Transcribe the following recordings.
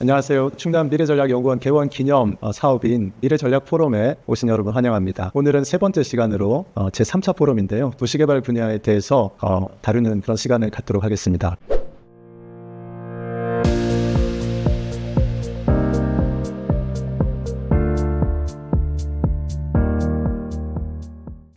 안녕하세요. 충남 미래전략연구원 개원 기념 사업인 미래전략포럼에 오신 여러분 환영합니다. 오늘은 세 번째 시간으로 제3차 포럼인데요. 도시개발 분야에 대해서 다루는 그런 시간을 갖도록 하겠습니다.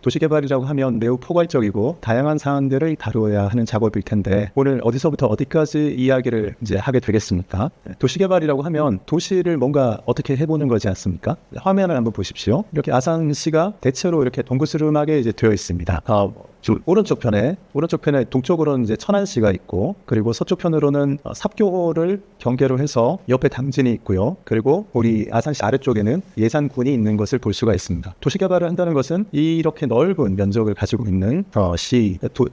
도시개발이라고 하면 매우 포괄적이고 다양한 사안들을 다루어야 하는 작업일 텐데 오늘 어디서부터 어디까지 이야기를 이제 하게 되겠습니까? 도시개발이라고 하면 도시를 뭔가 어떻게 해보는 거지 않습니까? 화면을 한번 보십시오. 이렇게 아산시가 대체로 이렇게 동그스름하게 이제 되어 있습니다. 오른쪽 편에 동쪽으로는 이제 천안시가 있고, 그리고 서쪽 편으로는 삽교를 경계로 해서 옆에 당진이 있고요. 그리고 우리 아산시 아래쪽에는 예산군이 있는 것을 볼 수가 있습니다. 도시개발을 한다는 것은 이렇게 넓은 면적을 가지고 있는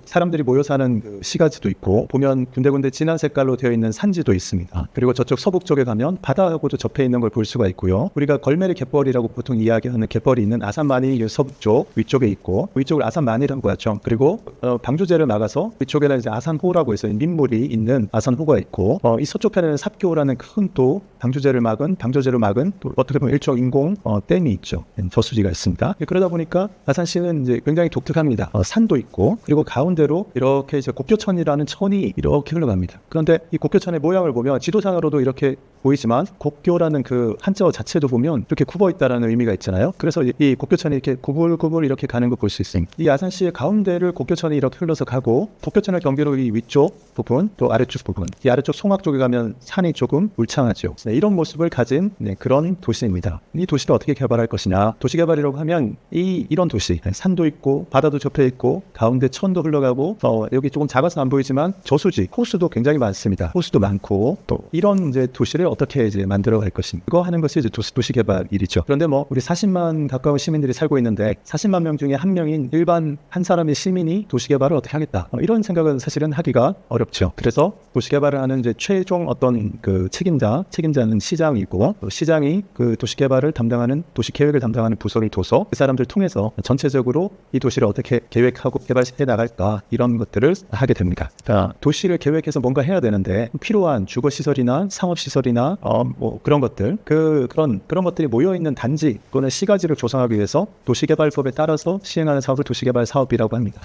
사람들이 모여 사는 그 시가지도 있고, 보면 군데군데 진한 색깔로 되어 있는 산지도 있습니다. 그리고 저쪽 서북 쪽에 가면 바다하고도 접해 있는 걸 볼 수가 있고요. 우리가 걸메리 갯벌이라고 보통 이야기하는 갯벌이 있는 아산만이 서북 쪽 위쪽에 있고, 위쪽을 아산만이라고 하죠. 그리고 방조제를 막아서 위쪽에는 이제 아산호라고 해서 민물이 있는 아산호가 있고, 이 서쪽 편에는 삽교라는 큰 또 방조제로 막은 또 어떻게 보면 일종 인공 댐이 있죠. 저수지가 있습니다. 그러다 보니까 아산시는 이제 굉장히 독특합니다. 산도 있고, 그리고 가운데로 이렇게 이제 곡교천이라는 천이 이렇게 흘러갑니다. 그런데 이 곡교천의 모양을 보면 지도상으로도 이렇게 보이지만 곡교라는 그 한자어 자체도 보면 이렇게 굽어 있다라는 의미가 있잖아요. 그래서 이 곡교천이 이렇게 구불구불 이렇게 가는 거 볼 수 있습니다. 이 아산시의 가운데를 곡교천이 이렇게 흘러서 가고, 곡교천을 경계로 이 위쪽 부분 또 아래쪽 부분, 이 아래쪽 송악 쪽에 가면 산이 조금 울창하죠. 이런 모습을 가진 그런 도시입니다. 이 도시를 어떻게 개발할 것이냐? 도시개발이라고 하면 이런 도시, 산도 있고 바다도 접해 있고 가운데 천도 흘러가고, 여기 조금 작아서 안 보이지만 저수지, 호수도 굉장히 많습니다. 호수도 많고, 또 이런 이제 도시를 어떻게 이제 만들어갈 것인가? 이거 하는 것이 이제 도시개발 일이죠. 그런데 우리 40만 가까운 시민들이 살고 있는데 40만 명 중에 한 명인 일반 한 사람의 시민이 도시개발을 어떻게 하겠다? 이런 생각은 사실은 하기가 어렵죠. 그래서 도시개발을 하는 이제 최종 어떤 그 책임자는 시장이고, 시장이 그 도시개발을 담당하는 도시계획을 담당하는 부서를 둬서 그 사람들 통해서 전체적으로 이 도시를 어떻게 계획하고 개발해 나갈까, 이런 것들을 하게 됩니다. 그러니까 도시를 계획해서 뭔가 해야 되는데 필요한 주거시설이나 상업시설이나 그런 것들, 그런 것들이 모여있는 단지 또는 시가지를 조성하기 위해서 도시개발법에 따라서 시행하는 사업을 도시개발 사업이라고 합니다.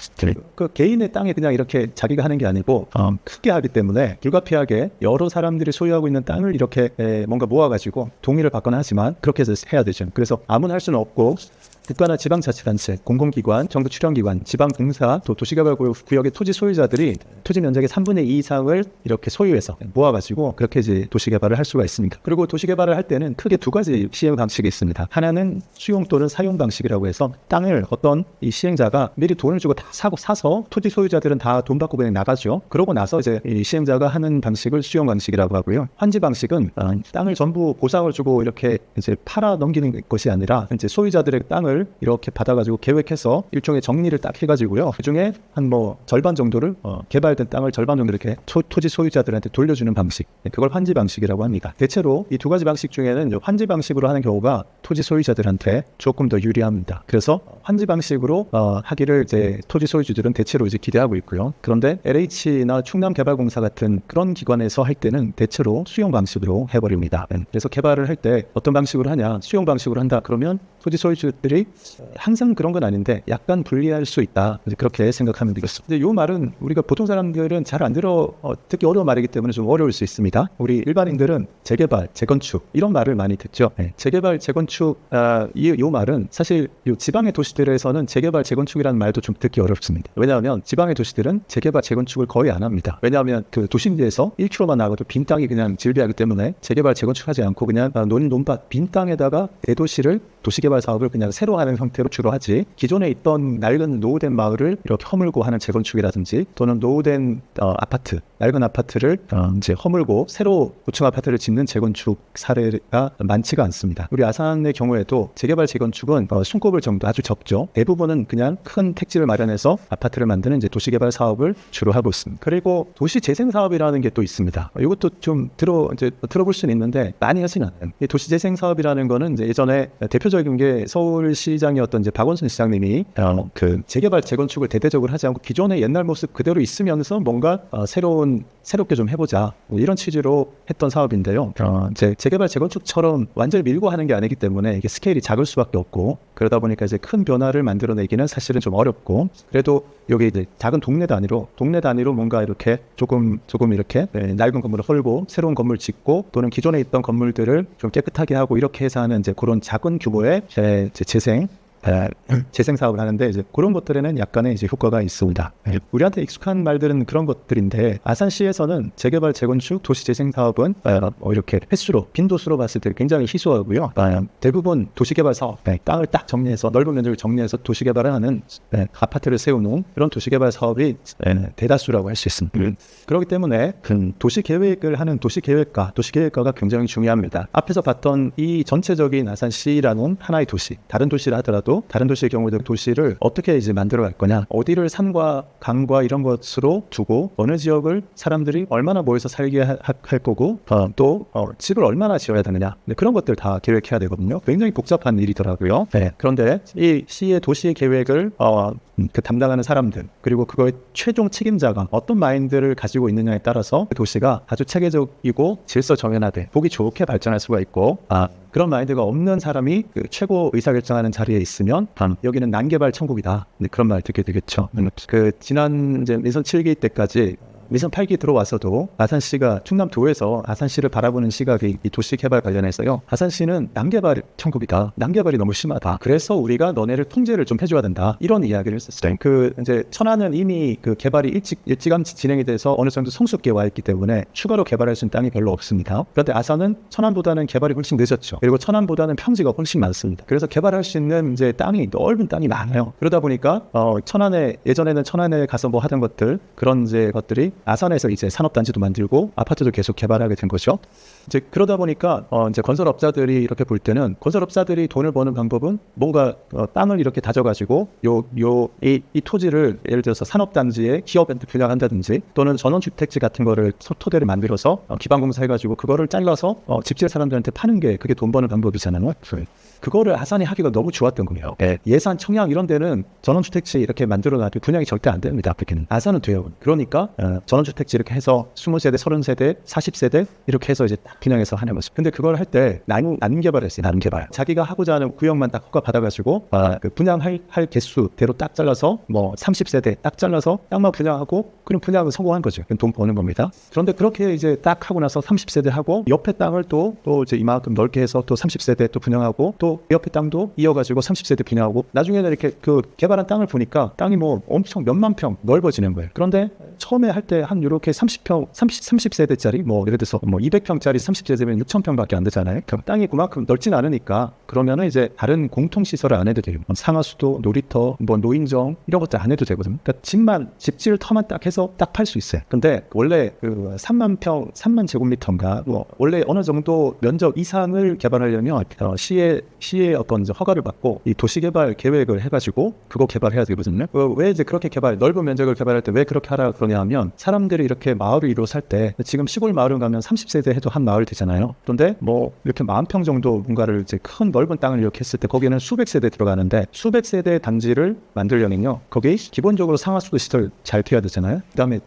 그 개인의 땅에 그냥 이렇게 자기가 하는 게 아니고 크게 하기 때문에 불가피하게 여러 사람들이 소유하고 있는 땅을 이렇게 뭔가 모아가지고 동의를 받거나 하지만 그렇게 해서 해야 되죠. 그래서 아무나 할 수는 없고, 국가나 지방자치단체, 공공기관, 정부 출연기관, 지방공사, 또 도시개발구역의 토지 소유자들이 토지 면적의 3분의 2 이상을 이렇게 소유해서 모아가지고 그렇게 이제 도시개발을 할 수가 있습니다. 그리고 도시개발을 할 때는 크게 두 가지 시행 방식이 있습니다. 하나는 수용 또는 사용 방식이라고 해서 땅을 어떤 이 시행자가 미리 돈을 주고 다 사서 토지 소유자들은 다 돈 받고 그냥 나가죠. 그러고 나서 이제 이 시행자가 하는 방식을 수용 방식이라고 하고요. 환지 방식은 땅을 전부 보상을 주고 이렇게 이제 팔아 넘기는 것이 아니라 이제 소유자들의 땅을 이렇게 받아가지고 계획해서 일종의 정리를 딱 해가지고요. 그중에 한 절반 정도를 개발된 땅을 절반 정도 이렇게 토지 소유자들한테 돌려주는 방식, 그걸 환지 방식이라고 합니다. 대체로 이 두 가지 방식 중에는 환지 방식으로 하는 경우가 토지 소유자들한테 조금 더 유리합니다. 그래서 환지 방식으로 하기를 이제 토지 소유주들은 대체로 이제 기대하고 있고요. 그런데 LH나 충남개발공사 같은 그런 기관에서 할 때는 대체로 수용 방식으로 해버립니다. 그래서 개발을 할 때 어떤 방식으로 하냐? 수용 방식으로 한다 그러면 토지 소유주들이 항상 그런 건 아닌데 약간 불리할 수 있다, 그렇게 생각하면 되겠습니다. 근데 이 말은 우리가 보통 사람들은 잘 안 듣기 어려운 말이기 때문에 좀 어려울 수 있습니다. 우리 일반인들은 재개발, 재건축 이런 말을 많이 듣죠. 재개발, 재건축, 이 말은 사실 이 지방의 도시들에서는 재개발, 재건축이라는 말도 좀 듣기 어렵습니다. 왜냐하면 지방의 도시들은 재개발, 재건축을 거의 안 합니다. 왜냐하면 그 도심지에서 1km만 나가도 빈 땅이 그냥 질비하기 때문에 재개발, 재건축하지 않고 그냥 논밭 빈 땅에다가 대도시를 도시개발 사업을 그냥 새로 하는 형태로 주로 하지, 기존에 있던 낡은 노후된 마을을 이렇게 허물고 하는 재건축이라든지, 또는 노후된 낡은 아파트를 이제 허물고 새로 고층 아파트를 짓는 재건축 사례가 많지가 않습니다. 우리 아산의 경우에도 재개발, 재건축은 손꼽을 정도 아주 적죠. 대부분은 그냥 큰 택지를 마련해서 아파트를 만드는 이제 도시개발 사업을 주로 하고 있습니다. 그리고 도시재생 사업이라는 게 또 있습니다. 이것도 좀 들어볼 수는 있는데 많이 하지는 않아요. 이 도시재생 사업이라는 거는 이제 예전에 대표적인 게 서울시장이었던 이제 박원순 시장님이 그 재개발, 재건축을 대대적으로 하지 않고 기존의 옛날 모습 그대로 있으면서 뭔가 새로운 부분 새롭게 좀 해보자, 뭐 이런 취지로 했던 사업인데요. 이제 재개발 재건축처럼 완전히 밀고 하는 게 아니기 때문에 이게 스케일이 작을 수밖에 없고, 그러다 보니까 이제 큰 변화를 만들어내기는 사실은 좀 어렵고, 그래도 여기 이제 작은 동네 단위로 뭔가 이렇게 조금 이렇게 낡은 건물을 헐고 새로운 건물 짓고, 또는 기존에 있던 건물들을 좀 깨끗하게 하고, 이렇게 해서 하는 이제 그런 작은 규모의 재생 사업을 하는데, 이제 그런 것들에는 약간의 이제 효과가 있습니다. 우리한테 익숙한 말들은 그런 것들인데, 아산시에서는 재개발 재건축 도시 재생 사업은 이렇게 횟수로, 빈도수로 봤을 때 굉장히 희소하고요. 대부분 도시개발 사업, 땅을 딱 정리해서 넓은 면적을 정리해서 도시개발을 하는 아파트를 세우는 그런 도시개발 사업이 대다수라고 할 수 있습니다. 그렇기 때문에 도시계획을 하는 도시계획가가 굉장히 중요합니다. 앞에서 봤던 이 전체적인 아산시라는 하나의 도시, 다른 도시를 하더라도 다른 도시의 경우도 도시를 어떻게 이제 만들어 갈 거냐, 어디를 산과 강과 이런 것으로 두고 어느 지역을 사람들이 얼마나 모여서 살게 할 거고, 또 집을 얼마나 지어야 되느냐, 그런 것들 다 계획해야 되거든요. 굉장히 복잡한 일이더라고요. 그런데 이 시의 도시 계획을 그 담당하는 사람들, 그리고 그거의 최종 책임자가 어떤 마인드를 가지고 있느냐에 따라서 그 도시가 아주 체계적이고 질서 정연하되 보기 좋게 발전할 수가 있고, 그런 마인드가 없는 사람이 그 최고 의사결정하는 자리에 있으면 여기는 난개발 천국이다, 그런 말 듣게 되겠죠. 그 지난 이제 민선 7기 때까지, 민선 8기 들어와서도 아산시가 충남도에서 아산시를 바라보는 시각이 이 도시개발 관련해서요, 아산시는 난개발 천국이다, 난개발이 너무 심하다, 그래서 우리가 너네를 통제를 좀 해줘야 된다, 이런 이야기를 했었어요. 그 이제 천안은 이미 그 개발이 일찌감치 진행이 돼서 어느 정도 성숙기에 와 있기 때문에 추가로 개발할 수 있는 땅이 별로 없습니다. 그런데 아산은 천안보다는 개발이 훨씬 늦었죠. 그리고 천안보다는 평지가 훨씬 많습니다. 그래서 개발할 수 있는 이제 땅이, 넓은 땅이 많아요. 그러다 보니까 예전에는 천안에 가서 뭐 하던 것들, 그런 이제 것들이 아산에서 이제 산업단지도 만들고 아파트도 계속 개발하게 된 거죠. 이제 그러다 보니까 이제 건설업자들이 이렇게 볼 때는, 건설업자들이 돈을 버는 방법은 뭔가 땅을 이렇게 다져가지고 이 토지를 예를 들어서 산업단지에 기업한테 분양한다든지, 또는 전원주택지 같은 거를 토대를 만들어서 기반공사해가지고 그거를 잘라서 집지을 사람들한테 파는 게, 그게 돈 버는 방법이잖아요. 그거를 아산이 하기가 너무 좋았던 거예요. 예산, 청양 이런 데는 전원주택지 이렇게 만들어놔도 분양이 절대 안 됩니다. 앞으로는. 아산은 돼요. 그러니까 전원주택지 이렇게 해서 20세대, 30세대, 40세대 이렇게 해서 이제 딱 분양해서 하는 모습. 근데 그걸 할 때 나눔 개발을 했어요. 나눔 개발. 자기가 하고자 하는 구역만 딱 허가 받아가지고 그 분양할 개수대로 딱 잘라서 뭐 30세대 딱 잘라서 땅만 분양하고, 그럼 분양은 성공한 거죠. 돈 버는 겁니다. 그런데 그렇게 이제 딱 하고 나서 30세대 하고, 옆에 땅을 또 이제 이만큼 넓게 해서 또 30세대 또 분양하고, 또 옆에 땅도 이어가지고 30세대 분양하고, 나중에는 이렇게 그 개발한 땅을 보니까 땅이 뭐 엄청 몇만 평 넓어지는 거예요. 그런데 처음에 할 때 한 이렇게 30세대짜리 뭐 예를 들어서 뭐 200평짜리 30세대면 6,000평밖에 안 되잖아요. 땅이 그만큼 넓진 않으니까, 그러면은 이제 다른 공통시설을 안 해도 돼요. 상하수도, 놀이터, 뭐 노인정 이런 것들 안 해도 되거든요. 그러니까 집지을 터만 딱 해서 딱 팔 수 있어요. 근데 원래 그 3만 제곱미터인가, 뭐 원래 어느 정도 면적 이상을 개발하려면 시의 어떤 이제 허가를 받고 이 도시개발 계획을 해가지고 그거 개발해야 되거든요. 왜 이제 그렇게 넓은 면적을 개발할 때 왜 그렇게 하라 그러냐 하면, 사람들이 이렇게 마을을 이루어 살 때, 지금 시골 마을을 가면 30세대 해도 한 마을 되잖아요. 그런데 뭐 이렇게 10,000평 정도 뭔가를 이제 큰 넓은 땅을 이렇게 했을 때 거기는 수백 세대 들어가는데, 수백 세대 단지를 만들려면요, 거기 기본적으로 상하수도 시설 잘 돼야 되잖아요. 그다음에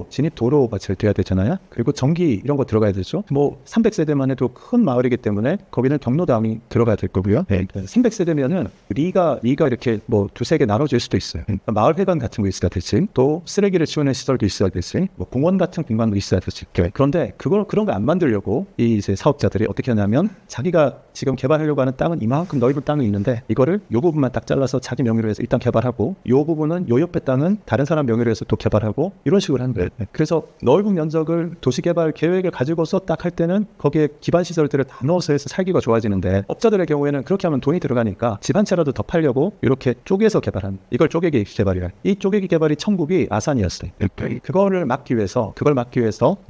진입 도로가 잘 돼야 되잖아요. 그리고 전기 이런 거 들어가야 되죠. 뭐 300세대만 해도 큰 마을이기 때문에 거기는 경로당이 들어가야 될 거고요. 300세대면은 리가 이렇게 뭐 두세 개 나눠질 수도 있어요. 마을 회관 같은 거 있어야 되지, 또 쓰레기를 치우는 시설도 있어야 되지, 뭐 공원 같은 공간도 있어야 되지. 그런데 그런 거 안 만들려고 이 이제 사업자들이 어떻게 하냐면, 자기가 지금 개발하려고 하는 땅은 이만큼 넓은 땅이 있는데, 이거를 요 부분만 딱 잘라서 자기 명의로 해서 일단 개발하고, 요 부분은 요 옆에 땅은 다른 사람 명의로 해서 또 개발하고, 이런 식으로 하는 거예요. 그래서 넓은 면적을 도시개발 계획을 가지고서 딱 할 때는 거기에 기반 시설들을 다 넣어서 해서 살기가 좋아지는데, 업자들의 경우에는 그렇게 하면 돈이 들어가니까 집 한 채라도 더 팔려고 이렇게 쪼개서 개발한, 이걸 쪼개기 개발이에요. 이 쪼개기 개발이 천국이 아산이었어요. 그걸 막기 위해서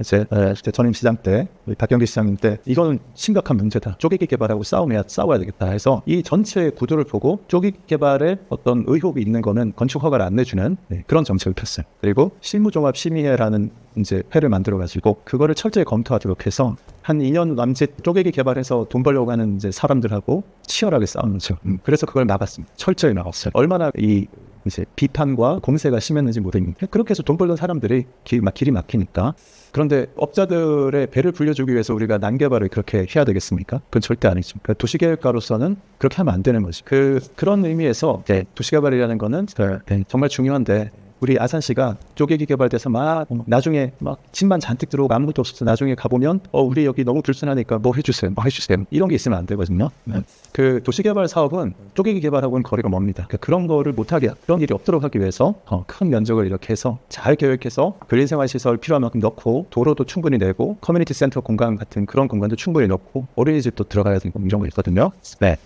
이제 전임 시장 때, 박경기 시장님 때, 이거는 심각한 문제다, 쪼개기 개발하고 싸워야 되겠다 해서 이 전체 구도를 보고 쪼개기 개발에 어떤 의혹이 있는 거는 건축 허가를 안 내주는 그런 정책을 폈어요. 그리고 실무종합심의회라는 이제 회를 만들어가지고 그거를 철저히 검토하도록 해서 한 2년 남짓 쪼개기 개발해서 돈 벌려고 하는 이제 사람들하고 치열하게 싸우는 거죠. 그래서 그걸 막았습니다. 철저히 막았어요. 얼마나 이 이제 비판과 공세가 심했는지 모르겠는데 그렇게 해서 돈 벌던 사람들이 길이 막히니까. 그런데 업자들의 배를 불려주기 위해서 우리가 난개발을 그렇게 해야 되겠습니까? 그건 절대 아니죠. 그러니까 도시계획가로서는 그렇게 하면 안 되는 거죠. 그런 의미에서 도시개발이라는 거는 정말 중요한데 우리 아산시가 쪼개기 개발돼서 막 나중에 막 집만 잔뜩 들어오고 아무것도 없어서 나중에 가보면 우리 여기 너무 불순하니까 뭐 해주세요 이런 게 있으면 안 되거든요. 그 도시개발 사업은 쪼개기 개발하고는 거리가 멉니다. 그러니까 그런 거를 못하게 그런 일이 없도록 하기 위해서 큰 면적을 이렇게 해서 잘 계획해서 근린생활시설 필요한 만큼 넣고 도로도 충분히 내고 커뮤니티 센터 공간 같은 그런 공간도 충분히 넣고 어린이집도 들어가야 되는 이런 거 있거든요. 네.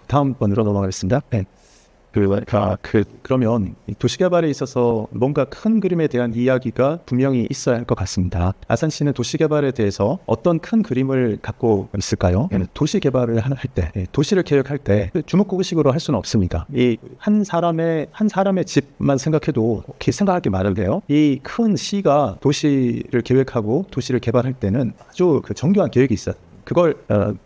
다음 번으로 넘어가겠습니다. 네. 그러면 도시개발에 있어서 뭔가 큰 그림에 대한 이야기가 분명히 있어야 할 것 같습니다. 아산시는 도시개발에 대해서 어떤 큰 그림을 갖고 있을까요? 도시개발을 할 때, 도시를 계획할 때 주먹구구식으로 할 수는 없습니다. 이 한 사람의 집만 생각해도 생각할 게 많은데요. 이 큰 시가 도시를 계획하고 도시를 개발할 때는 아주 정교한 계획이 있어요. 그걸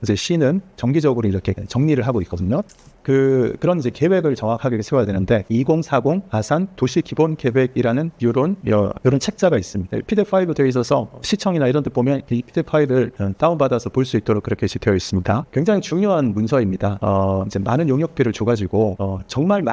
이제 시는 정기적으로 이렇게 정리를 하고 있거든요. 그런 이제 계획을 정확하게 세워야 되는데 2040 아산 도시 기본 계획이라는 이런 책자가 있습니다. PDF 파일로 되어 있어서 시청이나 이런 데 보면 이 PDF 파일을 다운받아서 볼 수 있도록 그렇게 되어 있습니다. 굉장히 중요한 문서입니다. 이제 많은 용역비를 줘가지고 정말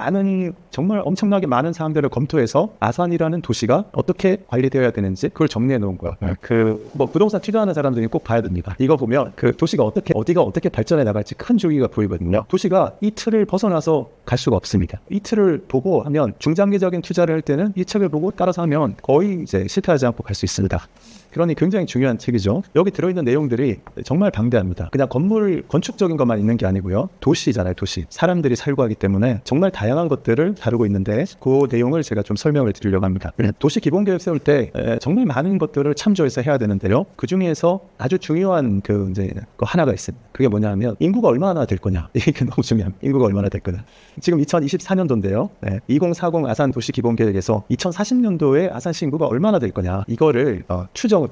엄청나게 많은 사람들을 검토해서 아산이라는 도시가 어떻게 관리되어야 되는지 그걸 정리해 놓은 거예요. 뭐 부동산 투자하는 사람들이 꼭 봐야 됩니다. 이거 보면 그 도시가 어디가 어떻게 발전해 나갈지 큰 주기가 보이거든요. 도시가 이 틀을 벗어나서 갈 수가 없습니다. 이 틀을 보고 하면 중장기적인 투자를 할 때는 이 책을 보고 따라서 하면 거의 이제 실패하지 않고 갈 수 있습니다. 그러니 굉장히 중요한 책이죠. 여기 들어있는 내용들이 정말 방대합니다. 그냥 건축적인 것만 있는 게 아니고요. 도시잖아요, 도시. 사람들이 살고 하기 때문에 정말 다양한 것들을 다루고 있는데 그 내용을 제가 좀 설명을 드리려고 합니다. 도시 기본계획 세울 때 정말 많은 것들을 참조해서 해야 되는데요. 그 중에서 아주 중요한 그 하나가 있습니다. 그게 뭐냐면 인구가 얼마나 될 거냐. 이게 너무 중요합니다. 인구가 얼마나 될 거냐. 지금 2024년도인데요. 2040 아산 도시 기본계획에서 2040년도에 아산시 인구가 얼마나 될 거냐. 이거를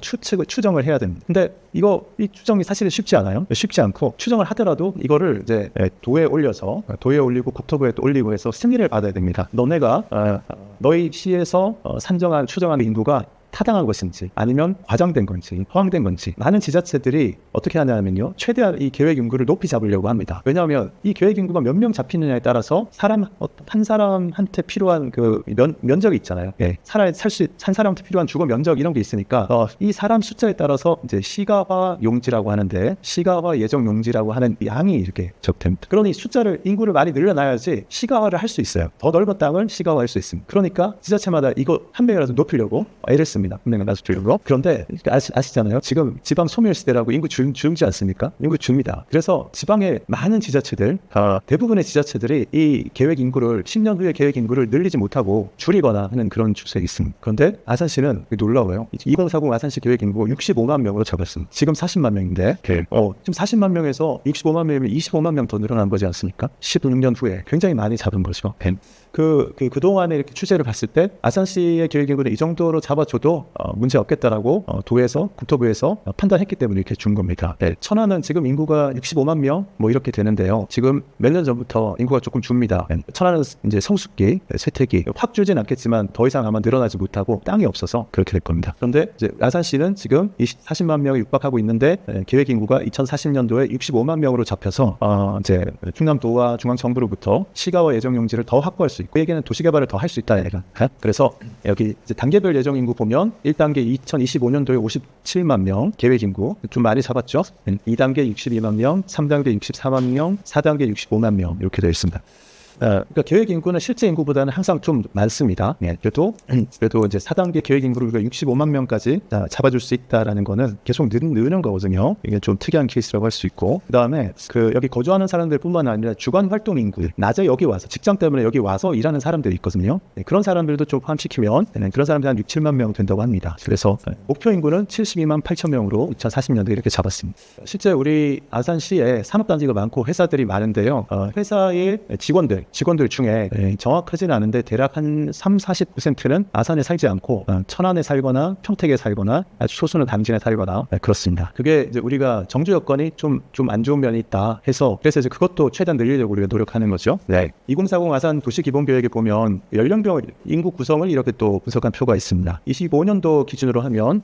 추정을 해야 됩니다. 근데 이 추정이 사실은 쉽지 않아요. 쉽지 않고 추정을 하더라도 이거를 이제 도에 올리고 국토부에 또 올리고 해서 승인을 받아야 됩니다. 너희 시에서 추정한 인구가 타당한 것인지 아니면 과장된 건지 허황된 건지 많은 지자체들이 어떻게 하냐면요. 최대한 이 계획 인구를 높이 잡으려고 합니다. 왜냐하면 이 계획 인구가 몇 명 잡히느냐에 따라서 한 사람한테 필요한 그 면적이 있잖아요. 한 사람한테 필요한 주거 면적 이런 게 있으니까 이 사람 숫자에 따라서 이제 시가화 용지라고 하는데 시가화 예정 용지라고 하는 양이 이렇게 적됩니다. 그러니 인구를 많이 늘려놔야지 시가화를 할 수 있어요. 더 넓은 땅을 시가화할 수 있습니다. 그러니까 지자체마다 이거 한 명이라도 높이려고 애를 씁니다. 그런데 아시잖아요. 지금 지방 소멸 시대라고 인구 줄지 않습니까? 인구 줍니다. 그래서 지방의 많은 지자체들, 대부분의 지자체들이 이 계획 인구를 10년 후에 계획 인구를 늘리지 못하고 줄이거나 하는 그런 추세가 있습니다. 그런데 아산시는 놀라워요. 2040 아산시 계획 인구 65만 명으로 잡았습니다. 지금 40만 명인데 지금 40만 명에서 65만 명이면 25만 명 더 늘어난 거지 않습니까? 16년 후에 굉장히 많이 잡은 거죠. 그동안에 이렇게 추세를 봤을 때 아산시의 계획 인구는 이 정도로 잡아줘도 문제 없겠다라고 도에서 국토부에서 판단했기 때문에 이렇게 준 겁니다. 천안은 지금 인구가 65만 명 뭐 이렇게 되는데요. 지금 몇 년 전부터 인구가 조금 줍니다. 천안은 이제 성숙기, 쇠퇴기 확 줄진 않겠지만 더 이상 아마 늘어나지 못하고 땅이 없어서 그렇게 될 겁니다. 그런데 이제 아산시는 지금 40만 명이 육박하고 있는데 계획 인구가 2040년도에 65만 명으로 잡혀서 이제 충남도와 중앙정부로부터 시가화 예정 용지를 더 확보할 수 있고 얘기는 도시개발을 더 할 수 있다 얘가. 그래서 여기 이제 단계별 예정 인구 보면 1단계 2025년도에 57만 명 계획 인구 좀 많이 잡았죠. 2단계 62만 명, 3단계 64만 명, 4단계 65만 명 이렇게 되어 있습니다. 그러니까 계획 인구는 실제 인구보다는 항상 좀 많습니다. 그래도 이제 4단계 계획 인구를 우리가 65만 명까지 잡아줄 수 있다라는 거는 계속 느는 거거든요. 이게 좀 특이한 케이스라고 할 수 있고, 그다음에 여기 거주하는 사람들뿐만 아니라 주간 활동 인구, 낮에 여기 와서 직장 때문에 여기 와서 일하는 사람들이 있거든요. 그런 사람들도 좀 포함시키면 그런 사람들이 한 6, 7만 명 된다고 합니다. 그래서 목표 인구는 72만 8천 명으로 2040년도에 이렇게 잡았습니다. 실제 우리 아산시에 산업단지가 많고 회사들이 많은데요. 회사의 직원들 직원들 중에 정확하지는 않은데 대략 한 30-40%는 아산에 살지 않고 천안에 살거나 평택에 살거나 아주 소수는 당진에 살거나 그렇습니다. 그게 이제 우리가 정주 여건이 좀 안 좋은 면이 있다 해서 그래서 이제 그것도 최대한 늘리려고 우리가 노력하는 거죠. 2040 아산 도시기본계획에 보면 연령별 인구 구성을 이렇게 또 분석한 표가 있습니다. 25년도 기준으로 하면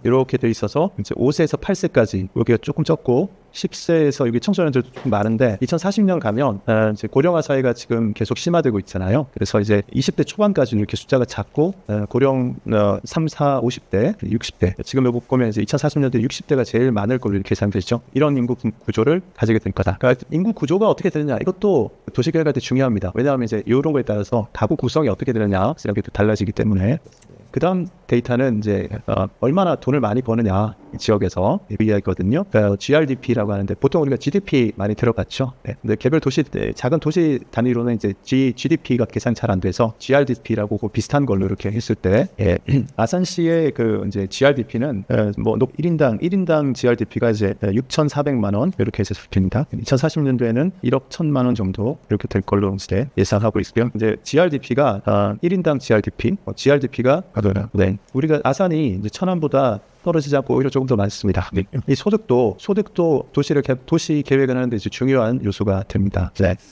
이렇게 돼 있어서 이제 5세에서 8세까지 여기가 조금 적고 10세에서 여기 청소년들 좀 많은데 2040년 가면 이제 고령화 사회가 지금 계속 심화되고 있잖아요. 그래서 이제 20대 초반까지는 이렇게 숫자가 작고 고령 3, 4, 50대, 60대 지금 여기 보면 이제 2040년대 60대가 제일 많을 걸로 이렇게 예상되죠. 이런 인구 구조를 가지게 될 거다. 그러니까 인구 구조가 어떻게 되느냐 이것도 도시계획할 때 중요합니다. 왜냐하면 이제 이런 거에 따라서 가구 구성이 어떻게 되느냐 이렇게 또 달라지기 때문에. 그 다음 데이터는 이제 얼마나 돈을 많이 버느냐 지역에서 이야기거든요. GRDP라고 하는데 보통 우리가 GDP 많이 들어봤죠. 근데 개별 도시 작은 도시 단위로는 이제 GDP가 계산 잘 안 돼서 GRDP라고 비슷한 걸로 이렇게 했을 때 아산시의 그 이제 GRDP는 뭐 1인당 GRDP가 이제 6,400만 원 이렇게 해서 잡힙니다. 2040년도에는 1억 1,000만 원 정도 이렇게 될 걸로 이제 예상하고 있고요. 이제 GRDP가 1인당 GRDP가 우리가 아산이 이제 천안보다 떨어지지 않고 오히려 조금 더 많습니다. 이 소득도 도시 계획을 하는데 이제 중요한 요소가 됩니다.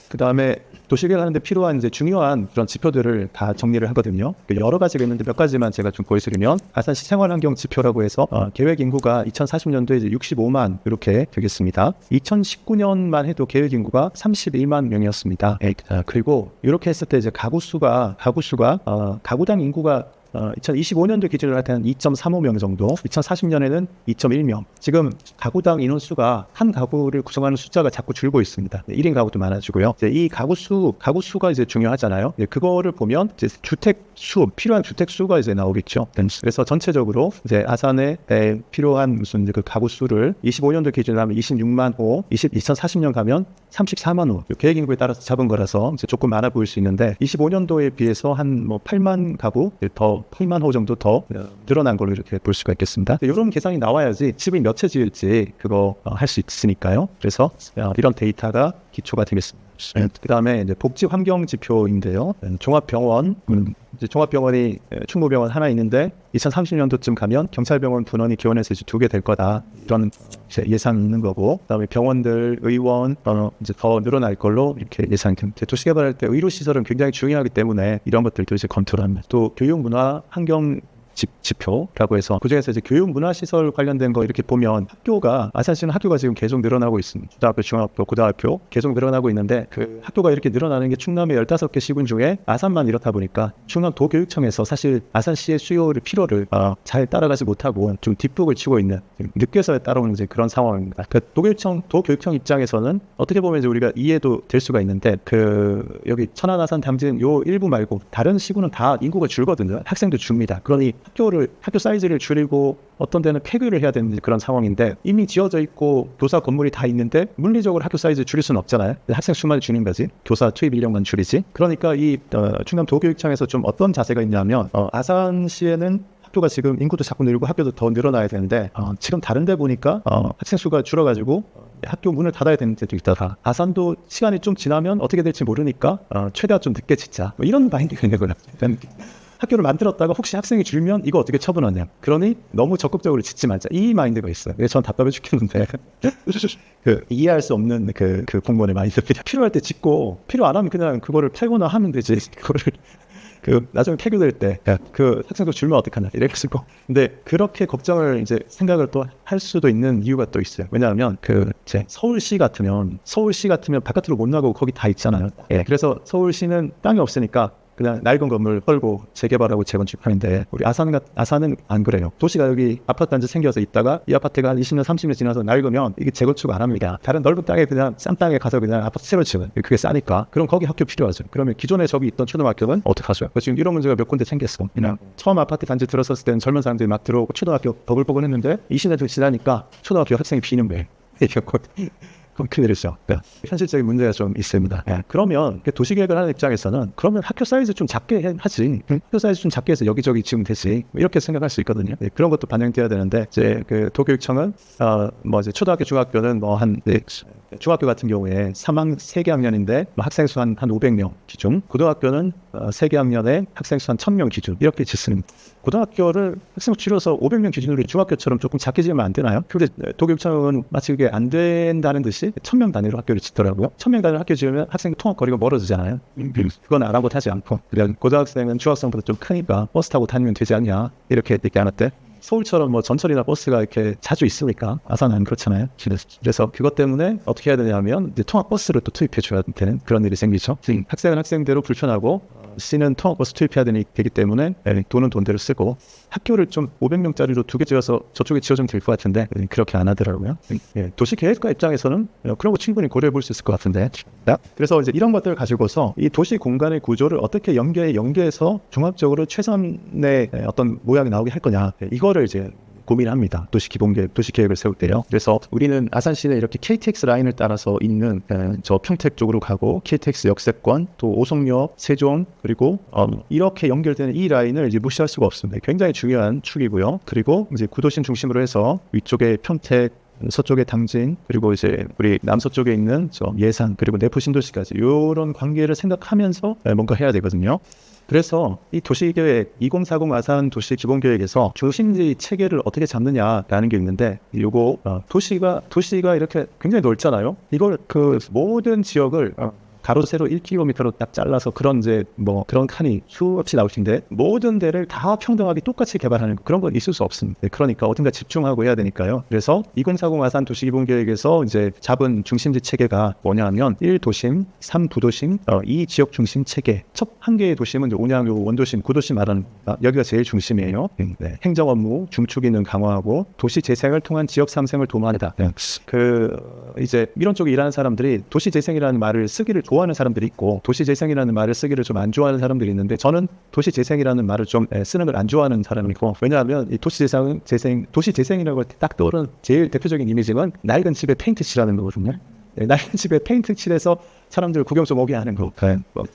그 다음에 도시 계획을 하는데 필요한 이제 중요한 그런 지표들을 다 정리를 하거든요. 여러 가지가 있는데 몇 가지만 제가 좀 보여드리면 아산시 생활환경 지표라고 해서 계획 인구가 2040년도에 이제 65만 이렇게 되겠습니다. 2019년만 해도 계획 인구가 31만 명이었습니다. 그리고 이렇게 했을 때 이제 가구당 인구가 2025년도 기준으로 할 때는 2.35명 정도, 2040년에는 2.1명. 지금 가구당 인원수가 한 가구를 구성하는 숫자가 자꾸 줄고 있습니다. 1인 가구도 많아지고요. 이 가구수가 이제 중요하잖아요. 그거를 보면 이제 필요한 주택수가 이제 나오겠죠. 그래서 전체적으로 이제 아산에 필요한 무슨 그 가구수를 25년도 기준으로 하면 26만 호, 2040년 가면 34만 호. 계획 인구에 따라서 잡은 거라서 이제 조금 많아 보일 수 있는데 25년도에 비해서 한 뭐 8만 가구 더 8만 호 정도 더 늘어난 걸로 이렇게 볼 수가 있겠습니다. 이런 계산이 나와야지 집을 몇 채 지을지 그거 할 수 있으니까요. 그래서 이런 데이터가 기초가 되겠습니다. 그 다음에 이제 복지 환경 지표인데요. 종합병원, 종합병원이 충무병원 하나 있는데 2030년도쯤 가면 경찰병원 분원이 기원해서 이제 2개 될 거다. 이런 예상이 있는 거고, 그다음에 병원들, 의원 이제 더 늘어날 걸로 이렇게 예상이 됩니다. 도시개발할 때 의료 시설은 굉장히 중요하기 때문에 이런 것들도 이제 검토를 합니다. 또 교육, 문화, 환경 지표라고 해서 그중에서 이제 교육 문화시설 관련된 거 이렇게 보면 아산시는 학교가 지금 계속 늘어나고 있습니다. 초등학교, 중학교, 고등학교 계속 늘어나고 있는데 그 학교가 이렇게 늘어나는 게 충남의 15개 시군 중에 아산만 이렇다 보니까 충남도교육청에서 사실 아산시의 필요를 잘 따라가지 못하고 좀 뒷북을 치고 있는 늦게서 따라오는 이제 그런 상황입니다. 그 도교육청 입장에서는 어떻게 보면 이제 우리가 이해도 될 수가 있는데 여기 천안, 아산, 담진 요 일부 말고 다른 시군은 다 인구가 줄거든요. 학생도 줍니다. 그러니 학교 사이즈를 줄이고 어떤 데는 폐교를 해야 되는 그런 상황인데 이미 지어져 있고 교사 건물이 다 있는데 물리적으로 학교 사이즈 줄일 수는 없잖아요. 학생 수만 줄이는 거지. 교사 투입 인력만 줄이지. 그러니까 이 충남 도교육청에서 좀 어떤 자세가 있냐면 아산시에는 학교가 지금 인구도 자꾸 늘고 학교도 더 늘어나야 되는데 지금 다른 데 보니까 학생 수가 줄어가지고 학교 문을 닫아야 되는 데도 있다. 아산도 시간이 좀 지나면 어떻게 될지 모르니까 최대한 좀 늦게 짓자. 뭐 이런 마인드가 있는 거예요. 학교를 만들었다가 혹시 학생이 줄면 이거 어떻게 처분하냐. 그러니 너무 적극적으로 짓지 말자. 이 마인드가 있어요. 그래서 전 답답해 죽겠는데 이해할 수 없는 그 공무원의 마인드입니다. 필요할 때 짓고 필요 안 하면 그냥 그거를 팔거나 하면 되지. 그거를 나중에 폐교될 때 학생도 줄면 어떡하나 이래가지고. 근데 그렇게 걱정을 이제 생각을 또 할 수도 있는 이유가 또 있어요. 왜냐하면 서울시 같으면 바깥으로 못 나가고 거기 다 있잖아요. 그래서 서울시는 땅이 없으니까 그냥 낡은 건물 헐고 재개발하고 재건축하는데 우리 아산은 안 그래요. 도시가 여기 아파트 단지 생겨서 있다가 이 아파트가 한 20년 30년 지나서 낡으면 이게 재건축 안 합니다. 다른 넓은 땅에 그냥 싼 땅에 가서 그냥 아파트 새로 지어요. 그게 싸니까. 그럼 거기 학교 필요하죠. 그러면 기존에 저기 있던 초등학교는 어떻게 하죠? 지금 이런 문제가 몇 군데 생겼어. 그냥 처음 아파트 단지 들어섰을 때는 젊은 사람들이 막 들어오고 초등학교 버글버글 했는데 20년 지나니까 초등학교 학생이 비는 거예요. 큰일이죠. 현실적인 문제가 좀 있습니다. 그러면 도시계획을 하는 입장에서는 그러면 학교 사이즈 좀 작게 하지. 학교 사이즈 좀 작게 해서 여기저기 지으면 되지. 이렇게 생각할 수 있거든요. 그런 것도 반영돼야 되는데 이제 도교육청은 이제 초등학교, 중학교는 한 중학교 같은 경우에 3개 학년인데 학생 수 한 500명 기준, 고등학교는 3개 학년에 학생 수 한 1000명 기준 이렇게 짓습니다. 고등학교를 학생 수 줄여서 500명 기준으로 중학교처럼 조금 작게 지으면 안 되나요? 근데 도교육청은 마치 그게 안 된다는 듯이 1000명 단위로 학교를 짓더라고요. 1000명 단위로 학교 지으면 학생 통학 거리가 멀어지잖아요. 그건 아랑곳하지 않고 그냥 고등학생은 중학생보다 좀 크니까 버스 타고 다니면 되지 않냐 이렇게 얘기 안 했대. 서울처럼 뭐 전철이나 버스가 이렇게 자주 있으니까 아산은 그렇잖아요. 그래서 그것 때문에 어떻게 해야 되냐면 이제 통학버스를 또 투입해 줘야 되는 그런 일이 생기죠. 학생은 학생대로 불편하고 C는 통학버스 투입해야 되기 때문에 돈은 돈대로 쓰고 학교를 좀 500명짜리로 2개 지어서 저쪽에 지어주면 될 것 같은데 그렇게 안 하더라고요. 도시계획과 입장에서는 그런 거 충분히 고려해 볼 수 있을 것 같은데 그래서 이제 이런 것들을 가지고서 이 도시 공간의 구조를 어떻게 연계해서 종합적으로 최선의 어떤 모양이 나오게 할 거냐 이거를 이제 고민합니다. 도시계획을 세울 때요. 그래서 우리는 아산시내 이렇게 KTX 라인을 따라서 있는 저 평택 쪽으로 가고 KTX 역세권, 또 오송역, 세종 그리고 이렇게 연결되는 이 라인을 이제 무시할 수가 없습니다. 굉장히 중요한 축이고요. 그리고 이제 구도심 중심으로 해서 위쪽에 평택, 서쪽에 당진 그리고 이제 우리 남서쪽에 있는 저 예산 그리고 내포 신도시까지 이런 관계를 생각하면서 뭔가 해야 되거든요. 그래서 이 도시계획 2040 아산 도시 기본계획에서 중심지 체계를 어떻게 잡느냐라는 게 있는데 요거 도시가 이렇게 굉장히 넓잖아요. 이걸 그 모든 지역을 가로 세로 1km로 딱 잘라서 그런 이제 뭐 그런 칸이 수없이 나올 텐데 모든 데를 다 평등하게 똑같이 개발하는 그런 건 있을 수 없습니다. 그러니까 어딘가 집중하고 해야 되니까요. 그래서 2040 아산 도시기본계획에서 이제 잡은 중심지 체계가 뭐냐면 1도심, 3부도심, 2 지역 중심 체계. 첫 한 개의 도심은 이제 온양 원도심, 구도심 말하는 여기가 제일 중심이에요. 네. 행정 업무, 중추 기능 강화하고 도시 재생을 통한 지역 삼생을 도모한다. 이제 이런 쪽에 일하는 사람들이 도시 재생이라는 말을 쓰기를 좋아하는 사람들이 있고 도시 재생이라는 말을 쓰기를 좀 안 좋아하는 사람들이 있는데 저는 도시 재생이라는 말을 좀 쓰는 걸 안 좋아하는 사람이고 왜냐하면 이 도시 재생이라고 할 때 딱 떠오르는 제일 대표적인 이미지는 낡은 집에 페인트 칠하는 거거든요. 낡은 집에 페인트 칠해서 사람들 구경 좀 오게 하는 거.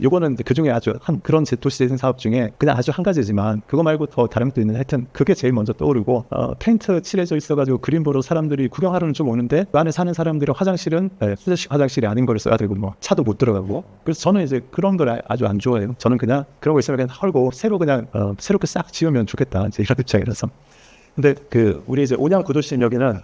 요거는 그 중에 아주 그런 도시재생 사업 중에 그냥 아주 한 가지지만 그거 말고 더 다른 것도 있는 하여튼 그게 제일 먼저 떠오르고 페인트 칠해져 있어가지고 그림 보러 사람들이 구경하러는 좀 오는데 그 안에 사는 사람들의 화장실은 수제식 화장실이 아닌 걸 써야 되고 뭐 차도 못 들어가고 그래서 저는 이제 그런 걸 아주 안 좋아해요. 저는 그냥 그런 거 있으면 그냥 헐고 새롭게 싹 지으면 좋겠다 이제 이런 입장이라서. 근데 우리 이제 온양 구도심 여기는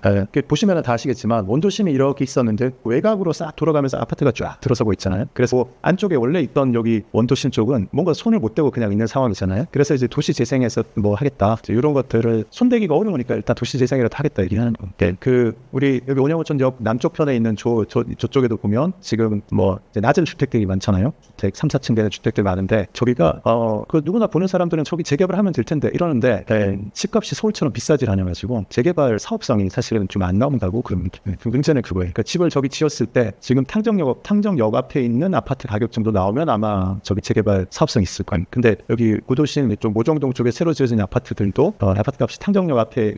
보시면 다 아시겠지만 원도심이 이렇게 있었는데 외곽으로 싹 돌아가면서 아파트가 쫙 들어서고 있잖아요. 그래서 안쪽에 원래 있던 여기 원도심 쪽은 뭔가 손을 못 대고 그냥 있는 상황이잖아요. 그래서 이제 도시 재생에서 뭐 하겠다 이런 것들을 손대기가 어려우니까 일단 도시 재생이라도 하겠다 얘기하는 거. 우리 여기 온양어촌역 남쪽 편에 있는 저쪽에도 보면 지금 뭐 이제 낮은 주택들이 많잖아요. 주택 3, 4층 되는 주택들 많은데 저기가 그 누구나 보는 사람들은 저기 재개발하면 될 텐데 이러는데 집값이 서울처럼 비싸질 않아가지고 재개발 사업성이 사실은 좀 안 나온다고 그러면 문제는 그거예요. 그러니까 집을 저기 지었을 때 지금 탕정역 앞에 있는 아파트 가격 정도 나오면 아마 저기 재개발 사업성이 있을 거예요. 근데 여기 구도심 이쪽 모정동 쪽에 새로 지어진 아파트들도 아파트 값이 탕정역 앞에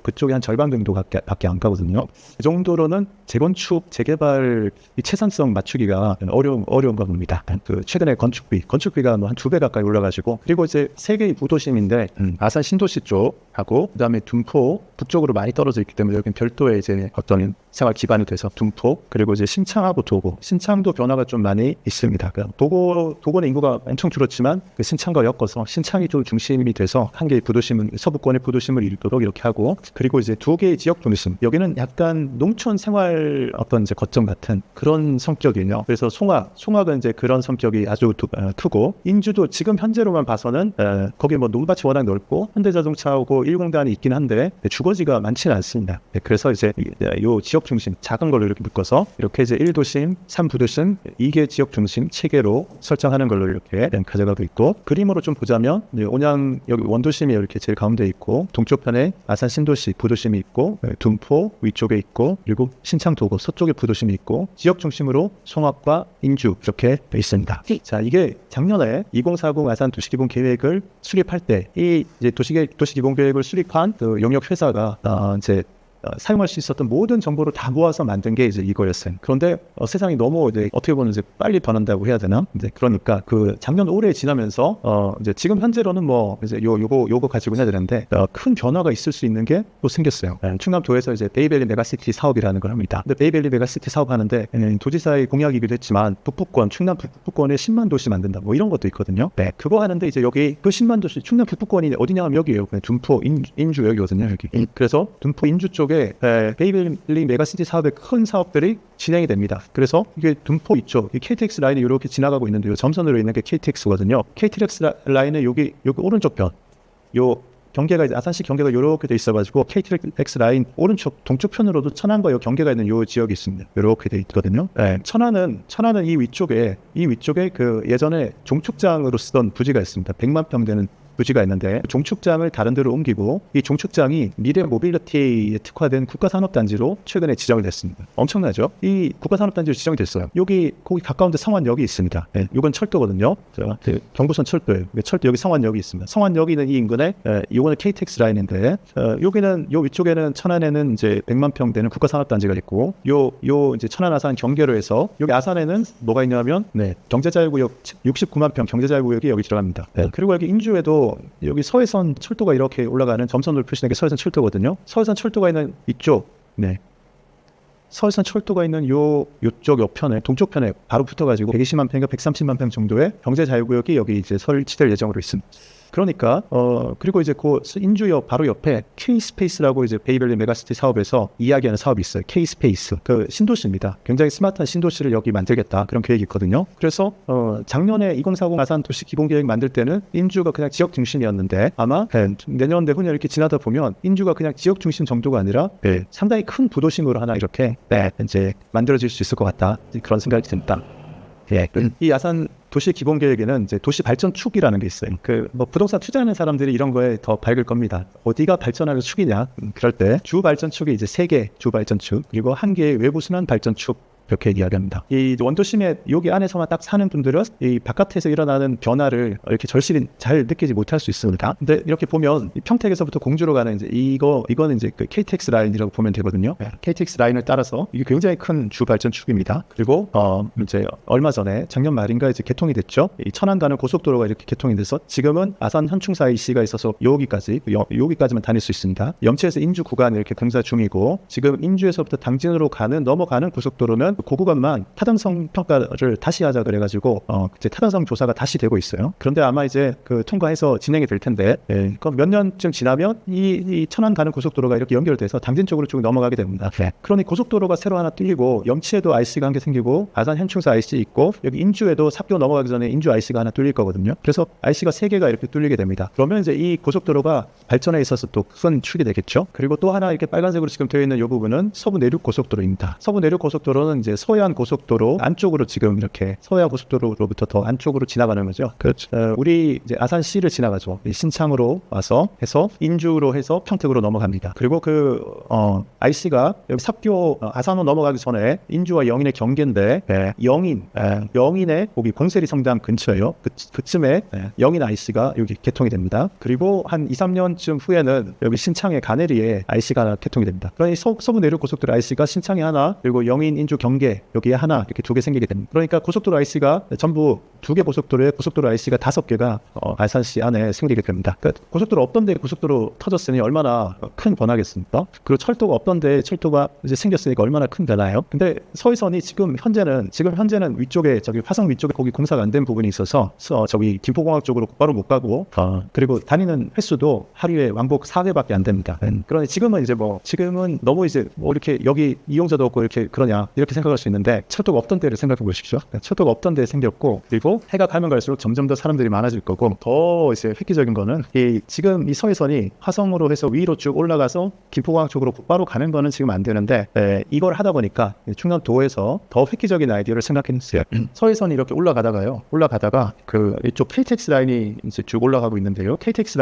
그쪽에 한 절반 정도밖에 안 가거든요. 이 정도로는 재건축 재개발 이 채산성 맞추기가 어려운 겁니다. 최근에 건축비가 뭐 한 2배 가까이 올라가지고 그리고 이제 세 개의 부도심인데 아산 신도시 쪽하고 그다음에 둔포 북쪽으로 많이 떨어져 있기 때문에 여기는 별도의 이제 어떤 생활 기반이 돼서 둔포 그리고 이제 신창하고 도고 신창도 변화가 좀 많이 있습니다. 도고는 인구가 엄청 줄었지만 그 신창과 엮어서 신창이 좀 중심이 돼서 한 개의 부도심은 서부권의 부도심을 이루도록 이렇게 하고 그리고 이제 2개의 지역 중심 여기는 약간 농촌 생활 어떤 이제 거점 같은 그런 성격이에요. 그래서 송악은 이제 그런 성격이 아주 크고 인주도 지금 현재로만 봐서는 거기 뭐 농밭이 워낙 넓고 현대자동차하고 1공단이 있긴 한데 주거지가 많지는 않습니다. 그래서 이제 요 지역 중심 작은 걸로 이렇게 묶어서 이렇게 이제 1도심, 3부도심, 2개 지역 중심 체계로 설정하는 걸로 이렇게 가져가고 있고 그림으로 좀 보자면 온양 여기 원도심이 이렇게 제일 가운데 있고 동쪽편에 아산 신도시 부도심이 있고 둔포 위쪽에 있고 그리고 신창 도고 서쪽에 부도심이 있고 지역 중심으로 송악과 인주 이렇게 있습니다. 자 이게 작년에 2040 아산 도시기본 계획을 수립할 때 이 이제 도시기본 계획을 수립한 그 용역 회사가 이제 사용할 수 있었던 모든 정보를 다 모아서 만든 게 이제 이거였어요. 그런데 세상이 너무 이제 어떻게 보면 이제 빨리 변한다고 해야 되나? 이제 그러니까 그 작년 올해 지나면서 이제 지금 현재로는 뭐 이제 요거 가지고 해야 되는데 큰 변화가 있을 수 있는 게 또 생겼어요. 충남도에서 이제 베이밸리 메가시티 사업이라는 걸 합니다. 근데 베이밸리 메가시티 사업 하는데 도지사의 공약이기도 했지만 북부권, 충남 북부권에 10만 도시 만든다 뭐 이런 것도 있거든요. 네, 그거 하는데 이제 여기 그 10만 도시 충남 북부권이 어디냐 하면 여기예요. 둔포 인주 여기거든요. 여기. 그래서 둔포 인주 쪽에 베이밸리 메가시티 사업의 큰 사업들이 진행이 됩니다. 그래서 이게 둔포 있죠. 이 KTX 라인이 이렇게 지나가고 있는데 요 점선으로 있는 게 KTX거든요. KTX 라인의 여기 오른쪽 편, 요 경계가 이제 아산시 경계가 이렇게 돼 있어가지고 KTX 라인 오른쪽 동쪽 편으로도 천안과 요 경계가 있는 요 지역이 있습니다. 이렇게 돼 있거든요. 네, 천안은 이 위쪽에 그 예전에 종축장으로 쓰던 부지가 있습니다. 100만 평 되는 부지가 있는데 종축장을 다른 데로 옮기고 이 종축장이 미래 모빌리티에 특화된 국가산업단지로 최근에 지정이 됐습니다. 엄청나죠? 이 국가산업단지로 지정이 됐어요. 거기 가까운데 성완역이 있습니다. 네, 이건 철도거든요. 경부선 철도예요. 철도 여기 성완역이 있습니다. 성완역이 있는 이 인근에 이거는 KTX 라인인데 여기는 요 위쪽에는 천안에는 이제 100만 평 되는 국가산업단지가 있고 요 이제 천안 아산 경계로 해서 여기 아산에는 뭐가 있냐면 경제자유구역 69만 평 경제자유구역이 여기 들어갑니다. 네, 그리고 여기 인주에도 여기 서해선 철도가 이렇게 올라가는 점선으로 표시된 게 서해선 철도거든요. 서해선 철도가 있는 이쪽, 서해선 철도가 있는 요쪽 옆편에 동쪽 편에 바로 붙어가지고 120만 평인가 130만 평 정도의 경제자유구역이 여기 이제 설치될 예정으로 있습니다. 그러니까 그리고 이제 그 인주역 바로 옆에 K-스페이스라고 이제 베이밸리 메가시티 사업에서 이야기하는 사업이 있어요. K-스페이스 그 신도시입니다. 굉장히 스마트한 신도시를 여기 만들겠다 그런 계획이 있거든요. 그래서 작년에 2040 아산 도시 기본계획 만들 때는 인주가 그냥 지역 중심이었는데 아마 내년 내후년 이렇게 지나다 보면 인주가 그냥 지역 중심 정도가 아니라 상당히 큰 부도심으로 하나 이렇게 이제 만들어질 수 있을 것 같다 그런 생각이 듭니다. 이 아산 도시 기본 계획에는 이제 도시 발전 축이라는 게 있어요. 뭐 부동산 투자하는 사람들이 이런 거에 더 밝을 겁니다. 어디가 발전하는 축이냐? 그럴 때 주 발전 축이 이제 3개 주 발전 축 그리고 1개의 외부 순환 발전 축 이렇게 이야기합니다. 이 원도심에 여기 안에서만 딱 사는 분들은 이 바깥에서 일어나는 변화를 이렇게 절실히 잘 느끼지 못할 수 있습니다. 근데 이렇게 보면 이 평택에서부터 공주로 가는 이제 이거는 이제 그 KTX 라인이라고 보면 되거든요. KTX 라인을 따라서 이게 굉장히 큰 주 발전 축입니다. 그리고 이제 얼마 전에 작년 말인가 이제 개통이 됐죠. 이 천안 가는 고속도로가 이렇게 개통이 돼서 지금은 아산 현충사 IC가 있어서 여기까지만 다닐 수 있습니다. 염치에서 인주 구간 이렇게 공사 중이고 지금 인주에서부터 당진으로 넘어가는 고속도로는 그 구간만 타당성 평가를 다시 하자 그래가지고 이제 타당성 조사가 다시 되고 있어요. 그런데 아마 이제 그 통과해서 진행이 될 텐데 그럼 몇 년쯤 지나면 이 천안 가는 고속도로가 이렇게 연결돼서 당진 쪽으로 쭉 넘어가게 됩니다. 그러니 고속도로가 새로 하나 뚫리고 염치에도 IC가 한 개 생기고 아산 현충사 IC 있고 여기 인주에도 삽교 넘어가기 전에 인주 IC가 하나 뚫릴 거거든요. 그래서 IC가 3개가 이렇게 뚫리게 됩니다. 그러면 이제 이 고속도로가 발전에 있어서 또 큰 축이 되겠죠. 그리고 또 하나 이렇게 빨간색으로 지금 되어 있는 이 부분은 서부 내륙 고속도로입니다. 서부 내륙 고속도로는 이제 서해안 고속도로 안쪽으로 지금 이렇게 서해안 고속도로로부터 더 안쪽으로 지나가는 거죠. 그렇죠. 우리 이제 아산시를 지나가죠. 신창으로 와서 해서 인주로 해서 평택으로 넘어갑니다. 그리고 IC가 여기 삽교 아산호 넘어가기 전에 인주와 영인의 경계인데 영인의 거기 권세리 성당 근처예요. 그쯤에 영인 IC가 여기 개통이 됩니다. 그리고 한 2, 3년쯤 후에는 여기 신창의 가내리에 IC가 하나 개통이 됩니다. 그러니 서부 내륙 고속도로 IC가 신창에 하나 그리고 영인 인주 경계 여기에 하나 이렇게 2개 생기게 됩니다. 그러니까 고속도로 IC가 전부 2개 고속도로에 고속도로 IC가 5개가 아산시 안에 생기게 됩니다. 그러니까 고속도로 없던 데 고속도로 터졌으니 얼마나 큰 변화겠습니까? 그리고 철도가 없던 데 철도가 이제 생겼으니까 얼마나 큰 변화예요? 근데 서해선이 지금 현재는 위쪽에 저기 화성 위쪽에 거기 공사가 안 된 부분이 있어서 저기 김포공항 쪽으로 바로 못 가고 그리고 다니는 횟수도 하루에 왕복 4회밖에 안 됩니다. 그러니 지금은 너무 이제 뭐 이렇게 여기 이용자도 없고 이렇게 그러냐 이렇게 생각할 수 있는데 철도가 없던 데를 생각해 보십시오. 철도가 없던 데 생겼고 그리고 해가 가면 갈수록 점점 더 사람들이 많아질 거고 더 이제 획기적인 거는 지금 이 서해선이 화성으로 해서 위로 쭉 올라가서 김포공항 쪽으로 곧바로 가는 거는 지금 안 되는데 이걸 하다 보니까 충남도에서 더 획기적인 아이디어를 생각했어요. 서해선이 이렇게 올라가다가 이쪽 KTX 라인이 이제 쭉 올라가고 있는데요. KTX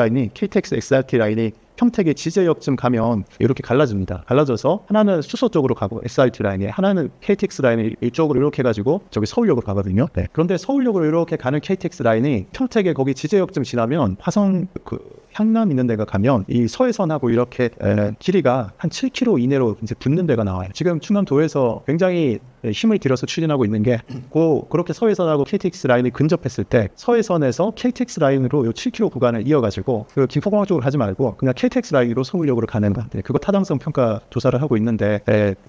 XRT 라인이 평택의 지제역쯤 가면 이렇게 갈라져서 하나는 수서 쪽으로 가고 SRT 라인에 하나는 KTX 라인이 이쪽으로 이렇게 해가지고 저기 서울역으로 가거든요. 그런데 서울역으로 이렇게 가는 KTX 라인이 평택의 거기 지제역쯤 지나면 화성 향남 있는 데가 가면 이 서해선하고 이렇게 길이가 한 7km 이내로 이제 붙는 데가 나와요. 지금 충남도에서 굉장히 힘을 들여서 추진하고 있는 게 그렇게 서해선하고 KTX 라인이 근접했을 때 서해선에서 KTX 라인으로 요 7km 구간을 이어가지고 그 김포공항 쪽으로 가지 말고 그냥 KTX 라인으로 서울역으로 가는 거. 그거 타당성 평가 조사를 하고 있는데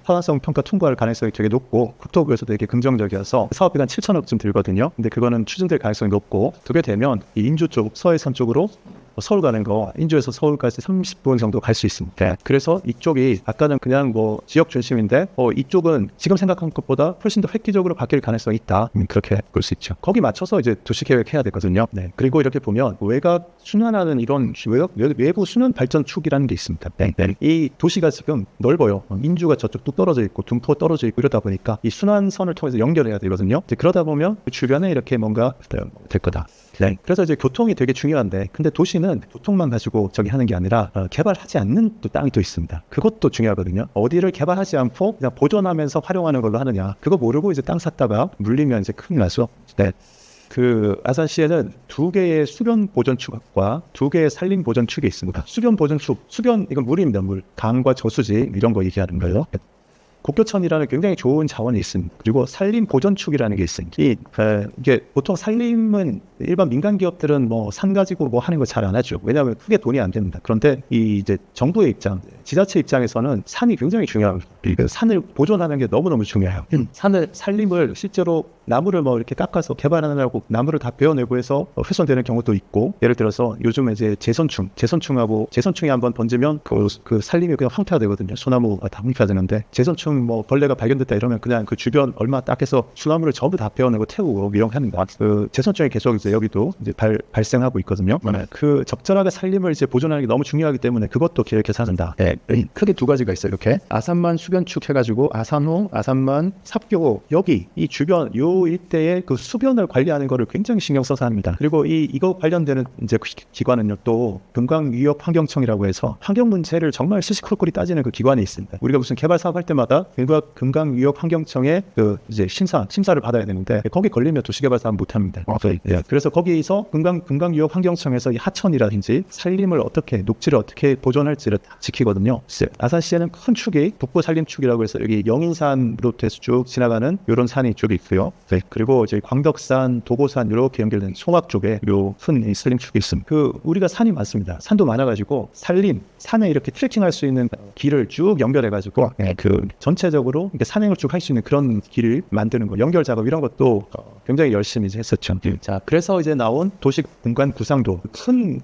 타당성 평가 통과할 가능성이 되게 높고 국토부에서도 되게 긍정적이어서 사업비가 한 7천억쯤 들거든요. 근데 그거는 추진될 가능성이 높고 그게 되면 이 인주 쪽 서해선 쪽으로 서울 가는 거 인주에서 서울까지 30분 정도 갈 수 있습니다. 그래서 이쪽이 아까는 그냥 뭐 지역 중심인데 이쪽은 지금 생각한 것보다 훨씬 더 획기적으로 바뀔 가능성이 있다. 그렇게 볼 수 있죠. 거기 맞춰서 이제 도시계획 해야 되거든요. 네. 그리고 이렇게 보면 외곽 순환하는 이런 외부 순환 발전축이라는 게 있습니다. 네. 이 도시가 지금 넓어요. 인주가 저쪽 또 떨어져 있고 둔포 떨어져 있고 이러다 보니까 이 순환선을 통해서 연결해야 되거든요. 이제 그러다 보면 그 주변에 이렇게 뭔가 될 거다. 네. 그래서 이제 교통이 되게 중요한데 근데 도시는 교통만 가지고 저기 하는 게 아니라 개발하지 않는 또 땅이 또 있습니다. 그것도 중요하거든요. 어디를 개발하지 않고 그냥 보존하면서 활용하는 걸로 하느냐. 그거 모르고 이제 땅 샀다가 물리면 이제 큰일 나죠. 네. 그 아산시에는 2개의 수변 보존축과 2개의 산림 보존축이 있습니다. 수변 보존축, 수변 이건 물입니다. 물. 강과 저수지 이런 거 얘기하는 거예요. 국교천이라는 굉장히 좋은 자원이 있습니다. 그리고 산림 보존축이라는 게 있습니다. 이게 보통 산림은 일반 민간 기업들은 뭐 산 가지고 뭐 하는 거 잘 안 하죠. 왜냐하면 크게 돈이 안 됩니다. 그런데 이 이제 정부의 입장, 지자체 입장에서는 산이 굉장히 중요합니다. 산을 보존하는 게 너무너무 중요해요. 산림을 실제로 나무를 뭐 이렇게 깎아서 개발하느라고 나무를 다 베어내고 해서 훼손되는 경우도 있고, 예를 들어서 요즘에 이제 제선충이 한번 번지면 그 산림이 그냥 황폐화 되거든요. 소나무가 다 황폐화 되는데, 제선충 뭐 벌레가 발견됐다 이러면 그냥 그 주변 얼마 딱 해서 수나무를 전부 다 베어내고 태우고 이런 거. 그 제선충이 계속 이제 여기도 이제 발생하고 있거든요. 그 적절하게 산림을 이제 보존하는 게 너무 중요하기 때문에 그것도 계획해서 한다. 네, 크게 2가지가 있어요. 이렇게 아산만 수변축 해가지고 아산호, 아산만, 삽교 여기 이 주변 요 일대의 그 수변을 관리하는 거를 굉장히 신경 써서 합니다. 그리고 이거 관련되는 이제 기관은요 또 금강위협환경청이라고 해서 환경 문제를 정말 시시콜콜이 따지는 그 기관이 있습니다. 우리가 무슨 개발 사업할 때마다 금강위협환경청의 그 이제 심사를 받아야 되는데 거기 걸리면 도시개발 사업 못합니다. 그래서 거기서 금강위협환경청에서 이 하천이라든지 산림을 어떻게 녹지를 어떻게 보존할지를 다 지키거든요. 아산시에는 큰 축이 북부 산림축이라고 해서 여기 영인산으로 돼서 쭉 지나가는 이런 산이 쭉 있고요. 그리고 이제 광덕산, 도고산 이렇게 연결된 송악 쪽에 요 큰 산림축이 있습니다. 우리가 산이 많습니다. 산도 많아가지고 산에 이렇게 트레킹할 수 있는 길을 쭉 연결해가지고 그 전체적으로 이렇게 산행을 쭉 할 수 있는 그런 길을 만드는 거, 연결 작업 이런 것도 굉장히 열심히 이제 했었죠. 자, 그래서 이제 나온 도시 공간 구상도 큰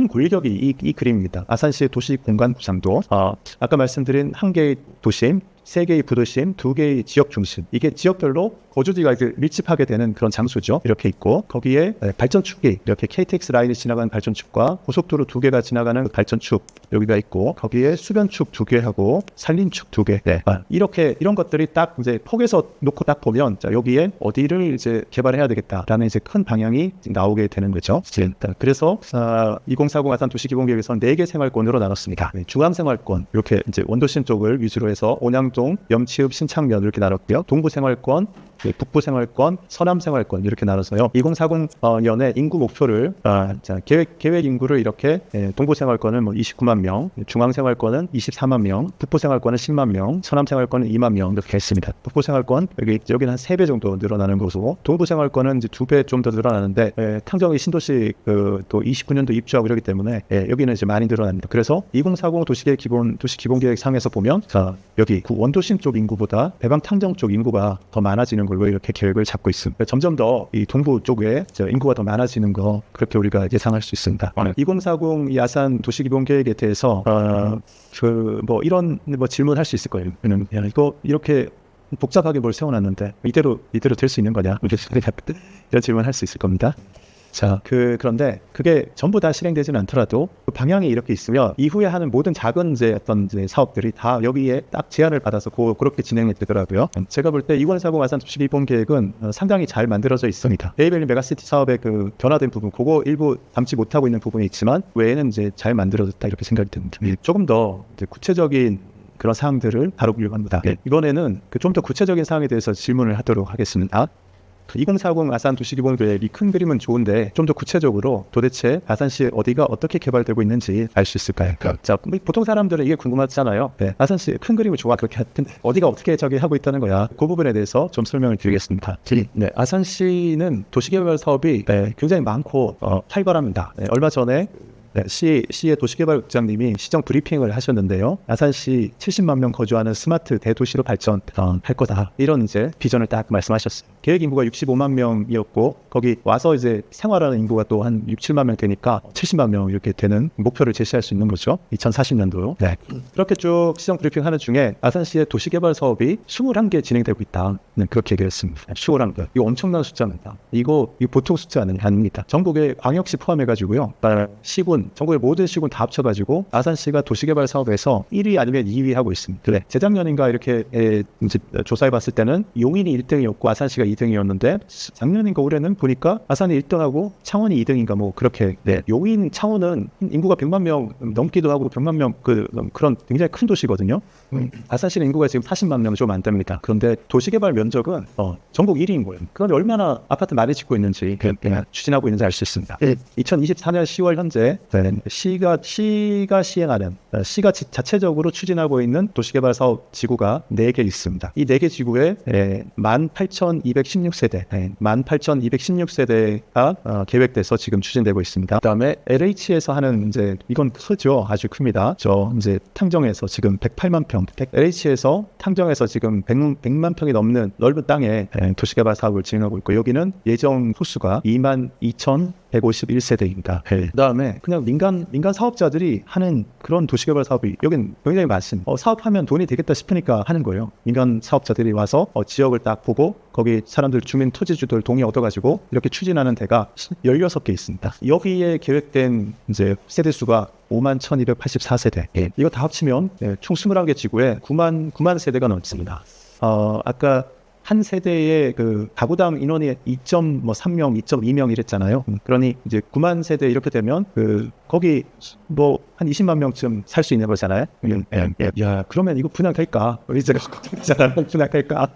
권력이 이 그림입니다. 아산시의 도시 공간 구상도 아까 말씀드린 한 개의 도심, 3개의 부도심, 2개의 지역 중심. 이게 지역별로 거주지가 밀집하게 되는 그런 장소죠. 이렇게 있고 거기에 발전축이 이렇게 KTX 라인이 지나가는 발전축과 고속도로 2개가 지나가는 발전축 여기가 있고 거기에 수변축 2개하고 산림축 2개. 이렇게 이런 것들이 딱 이제 폭에서 놓고 딱 보면 자, 여기에 어디를 이제 개발해야 되겠다라는 이제 큰 방향이 나오게 되는 거죠. 그래서 2040 아산 도시기본계획에서는 4개 생활권으로 나눴습니다. 중앙생활권 이렇게 이제 원도심 쪽을 위주로 해서 온양동, 염치읍, 신창면 이렇게 나눴고요. 동부생활권, 북부생활권, 서남생활권 이렇게 나눠서요. 2040년에 인구 목표를 계획 인구를 이렇게 동부생활권은 뭐 29만 명, 중앙생활권은 24만 명, 북부생활권은 10만 명, 서남생활권은 2만 명 이렇게 했습니다. 북부생활권 여기는 한 3배 정도 늘어나는 것이고 동부생활권은 이제 2배 좀 더 늘어나는데 탕정이 신도시 또 29년도 입주하고 이러기 때문에 여기는 이제 많이 늘어납니다. 그래서 2040 도시 기본계획 상에서 보면 여기 원도심 쪽 인구보다 배방 탕정 쪽 인구가 더 많아지는 걸로 이렇게 계획을 잡고 있습니다. 점점 더 이 동부 쪽에 인구가 더 많아지는 거 그렇게 우리가 예상할 수 있습니다. 2040 이 아산 도시기본계획에 대해서 뭐 이런 뭐 질문할 수 있을 거예요. 이거 이렇게 복잡하게 뭘 세워놨는데 이대로 될 수 있는 거냐? 이런 질문 할 수 있을 겁니다. 자, 그런데 그게 전부 다 실행되지는 않더라도 그 방향이 이렇게 있으면 이후에 하는 모든 작은 어떤 사업들이 다 여기에 딱 제안을 받아서 그렇게 진행이 되더라고요. 제가 볼 때 2040 아산 도시기본계획은 상당히 잘 만들어져 있습니다. 베이밸리 메가시티 사업의 그 변화된 부분, 그거 일부 담지 못하고 있는 부분이 있지만 외에는 이제 잘 만들어졌다 이렇게 생각이 듭니다. 조금 더 구체적인 그런 사항들을 다루려고 합니다. 이번에는 좀 더 구체적인 사항에 대해서 질문을 하도록 하겠습니다. 2040 아산 도시기본계획 이 큰 그림은 좋은데 좀 더 구체적으로 도대체 아산시 어디가 어떻게 개발되고 있는지 알 수 있을까요? 자, 보통 사람들은 이게 궁금하잖아요. 네, 아산시 큰 그림을 좋아 그렇게 하던데 어디가 어떻게 저기 하고 있다는 거야. 그 부분에 대해서 좀 설명을 드리겠습니다. 네, 아산시는 도시개발 사업이 굉장히 많고 활발합니다. 네, 얼마 전에 시의 도시개발국장님이 시정 브리핑을 하셨는데요. 아산시 70만 명 거주하는 스마트 대도시로 발전할 거다. 이런 이제 비전을 딱 말씀하셨어요. 계획 인구가 65만 명이었고 거기 와서 이제 생활하는 인구가 또 한 6, 7만 명 되니까 70만 명 이렇게 되는 목표를 제시할 수 있는 거죠. 2040년도로. 네. 그렇게 쭉 시정 브리핑 하는 중에 아산시의 도시개발 사업이 21개 진행되고 있다. 네, 그렇게 얘기했습니다. 21개. 이거 엄청난 숫자입니다. 이거 보통 숫자는 아닙니다. 전국의 광역시 포함해가지고요. 시군 전국의 모든 시군 다 합쳐가지고 아산시가 도시개발 사업에서 1위 아니면 2위 하고 있습니다. 네. 재작년인가 이렇게 이제 조사해봤을 때는 용인이 1등이었고 아산시가 2등이었는데 작년인가 올해는 보니까 아산이 1등하고 창원이 2등인가 뭐 그렇게. 네. 용인, 창원은 인구가 100만 명 넘기도 하고 100만 명 그런 굉장히 큰 도시거든요. 아산시는 인구가 지금 40만 명 좀 안 됩니다. 그런데 도시개발 면적은 전국 1위인 거예요. 그런데 얼마나 아파트 많이 짓고 있는지 추진하고 있는지 알 수 있습니다. 2024년 10월 현재 시가 시행하는 시가 자체적으로 추진하고 있는 도시개발 사업 지구가 4개 있습니다. 이 4개 지구에 18,216세대 18,216세대가 계획돼서 지금 추진되고 있습니다. 그다음에 LH에서 하는 이제 이건 크죠. 아주 큽니다. 저 이제 탕정에서 지금 108만 평 LH에서 탕정에서 지금 100만 평이 넘는 넓은 땅에 도시개발 사업을 진행하고 있고 여기는 예정 호수가 22,151세대입니다. 그다음에 그냥 민간 사업자들이 하는 그런 도시개발 사업이 여긴 굉장히 많습니다. 사업하면 돈이 되겠다 싶으니까 하는 거예요. 민간 사업자들이 와서 지역을 딱 보고 거기 사람들 주민 토지주들 동의 얻어가지고 이렇게 추진하는 데가 16개 있습니다. 여기에 계획된 이제 세대 수가 51,284세대. 이거 다 합치면 총 21개 지구에 9만 세대가 넘습니다. 아까 한 세대의 그 가구당 인원이 2.3명, 2.2명 이랬잖아요. 그러니 이제 9만 세대 이렇게 되면 거기 뭐 한 20만 명쯤 살 수 있는 거잖아요. 야, 그러면 이거 분양할까? 우리 제가 걱정되잖아요. 분양할까?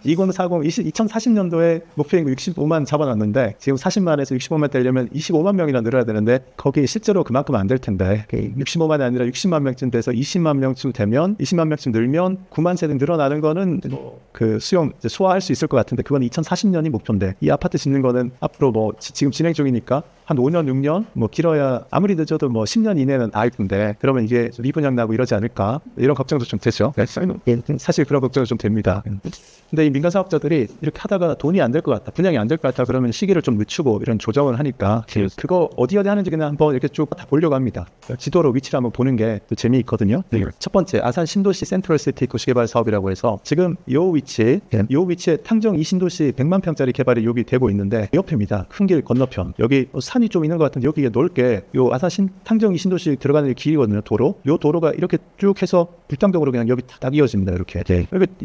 2040년도에 목표 인구 65만 잡아놨는데 지금 40만에서 65만 되려면 25만 명이나 늘어야 되는데 거기 실제로 그만큼 안 될 텐데 65만이 아니라 60만 명쯤 돼서 20만 명쯤 되면 20만 명쯤 늘면 9만 세대 늘어나는 거는 그 수용 소화할 수 있을 것 같은데 그건 2040년이 목표인데 이 아파트 짓는 거는 앞으로 뭐 지금 진행 중이니까 한 5년, 6년 뭐 길어야 아무리 늦어도 뭐 10년 이내는 나을 텐데 그러면 이게 미분양 나고 이러지 않을까 이런 걱정도 좀 되죠. 사실 그런 걱정은 좀 됩니다. 근데 이 민간 사업자들이 이렇게 하다가 돈이 안 될 것 같다, 분양이 안 될 것 같다 그러면 시기를 좀 늦추고 이런 조정을 하니까 그거 어디 하는지 그냥 한번 이렇게 쭉 다 보려고 합니다. 지도로 위치를 한번 보는 게 또 재미있거든요. 첫 번째 아산 신도시 센트럴시티 도시개발 사업이라고 해서 지금 요 위치에 탕정 이 신도시 100만 평짜리 개발이 여기 되고 있는데 옆입니다. 큰 길 건너편 여기 산이 좀 있는 것 같은데 여기에 넓게 요 아산 탕정 이 신도시 들어가는 길이거든요. 요 도로가 이렇게 쭉 해서 불당동으로 그냥 여기 딱 이어집니다. 이렇게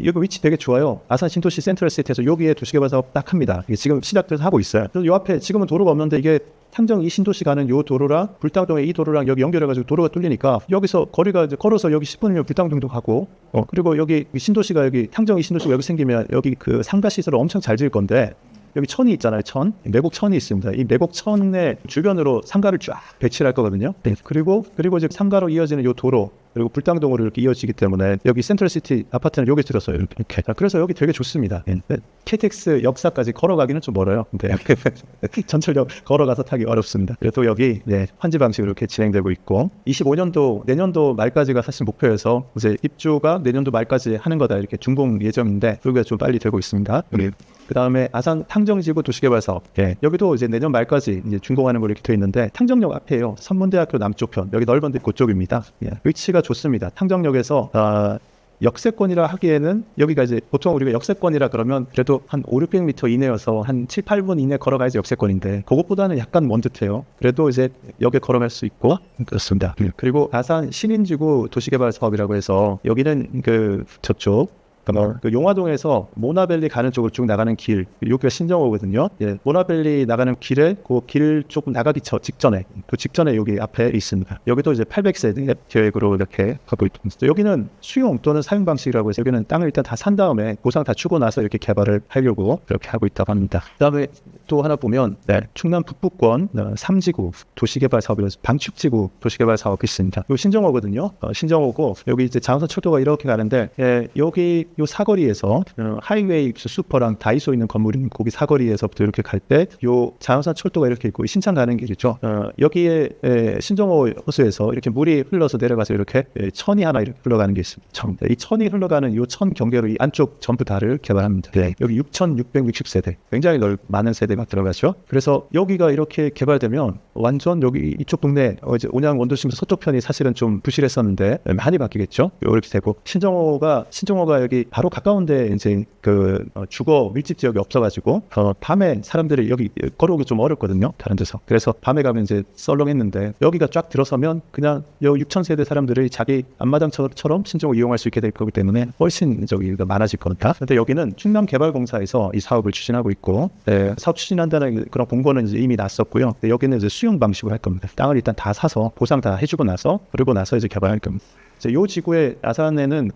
여기 위치 되게 좋아요. 아산 신도시 센트럴시티에서 여기에 도시개발 사업 딱 합니다. 이게 지금 시작돼서 하고 있어요. 그래서 요 앞에 지금은 도로가 없는데 이게 탕정 이 신도시 가는 요 도로랑 불당동의 이 도로랑 여기 연결해가지고 도로가 뚫리니까 여기서 거리가 이제 걸어서 여기 10분이면 불당동도 가고 그리고 여기 신도시가 여기 탕정 이 신도시가 여기 생기면 여기 그 상가 시설을 엄청 잘 지을 건데 여기 천이 있잖아요. 매곡천이 있습니다. 이 매곡천의 주변으로 상가를 쫙 배치를 할 거거든요. 그리고 이제 상가로 이어지는 요 도로 그리고 불당동으로 이렇게 이어지기 때문에 여기 센트럴시티 아파트는 여기 들었어요. 이렇게. 그래서 여기 되게 좋습니다. KTX 역사까지 걸어가기는 좀 멀어요. 근데 전철역 걸어가서 타기 어렵습니다. 그래도 여기 환지 방식으로 이렇게 진행되고 있고 25년도 내년도 말까지가 사실 목표여서 이제 입주가 내년도 말까지 하는 거다 이렇게 준공 예정인데 그게 좀 빨리 되고 있습니다. 그 다음에 아산 탕정지구 도시개발 사업 여기도 이제 내년 말까지 이제 준공하는 걸로 이렇게 되어 있는데 탕정역 앞에요. 선문대학교 남쪽편 여기 넓은 데 그쪽입니다. 위치가 좋습니다. 탕정역에서 역세권이라 하기에는 여기가 이제 보통 우리가 역세권이라 그러면 그래도 한 500~600m 이내여서 한 7~8분 이내 걸어가야지 역세권인데 그것보다는 약간 먼 듯해요. 그래도 이제 역에 걸어갈 수 있고 그렇습니다. 그리고 아산 신인지구 도시개발 사업이라고 해서 여기는 그 저쪽 그 용화동에서 모나밸리 가는 쪽으로 쭉 나가는 길, 여기가 신정호거든요. 예, 모나밸리 나가는 길에 그 길 조금 나가기 직전에 그 직전에 여기 앞에 있습니다. 여기도 이제 800세대 계획으로 이렇게 가고 있습니다. 여기는 수용 또는 사용 방식이라고 해서 여기는 땅을 일단 다 산 다음에 보상 다 주고 나서 이렇게 개발을 하려고 그렇게 하고 있다고 합니다. 그다음에 또 하나 보면 충남 북부권 3지구 도시개발 사업이라서 방축지구 도시개발 사업이 있습니다. 이 신정호거든요. 신정호고 여기 이제 장안선 철도가 이렇게 가는데 여기 요 사거리에서 하이웨이 슈퍼랑 다이소 있는 건물이 거기 사거리에서부터 이렇게 갈 때 요 장안선 철도가 이렇게 있고 신창 가는 길이죠. 여기에 신정호 호수에서 이렇게 물이 흘러서 내려가서 이렇게 천이 하나 이렇게 흘러가는 게 있습니다. 이 천이 흘러가는 요 천 경계로 이 안쪽 전부 다를 개발합니다. 여기 6,660세대 굉장히 많은 세대가 들어가죠. 그래서 여기가 이렇게 개발되면 완전 여기 이쪽 동네 이제 온양 원도심 서쪽 편이 사실은 좀 부실했었는데 많이 바뀌겠죠. 이렇게 되고 신정호가 여기 바로 가까운데 이제 그 주거 밀집 지역이 없어가지고 밤에 사람들이 여기 걸어오기 좀 어렵거든요. 다른 데서. 그래서 밤에 가면 이제 썰렁했는데 여기가 쫙 들어서면 그냥 요 6,000세대 사람들이 자기 앞마당처럼 신정호 이용할 수 있게 될 거기 때문에 훨씬 저기가 많아질 겁니다. 근데 여기는 충남개발공사에서 이 사업을 추진하고 있고 사업 추진한다는 그런 공고는 이제 이미 났었고요. 근데 여기는 이제 수용 방식으로 할 겁니다. 땅을 일단 다 사서 보상 다 해주고 나서 그러고 나서 이제 개발할 겁니다. 요 지구의 아산에는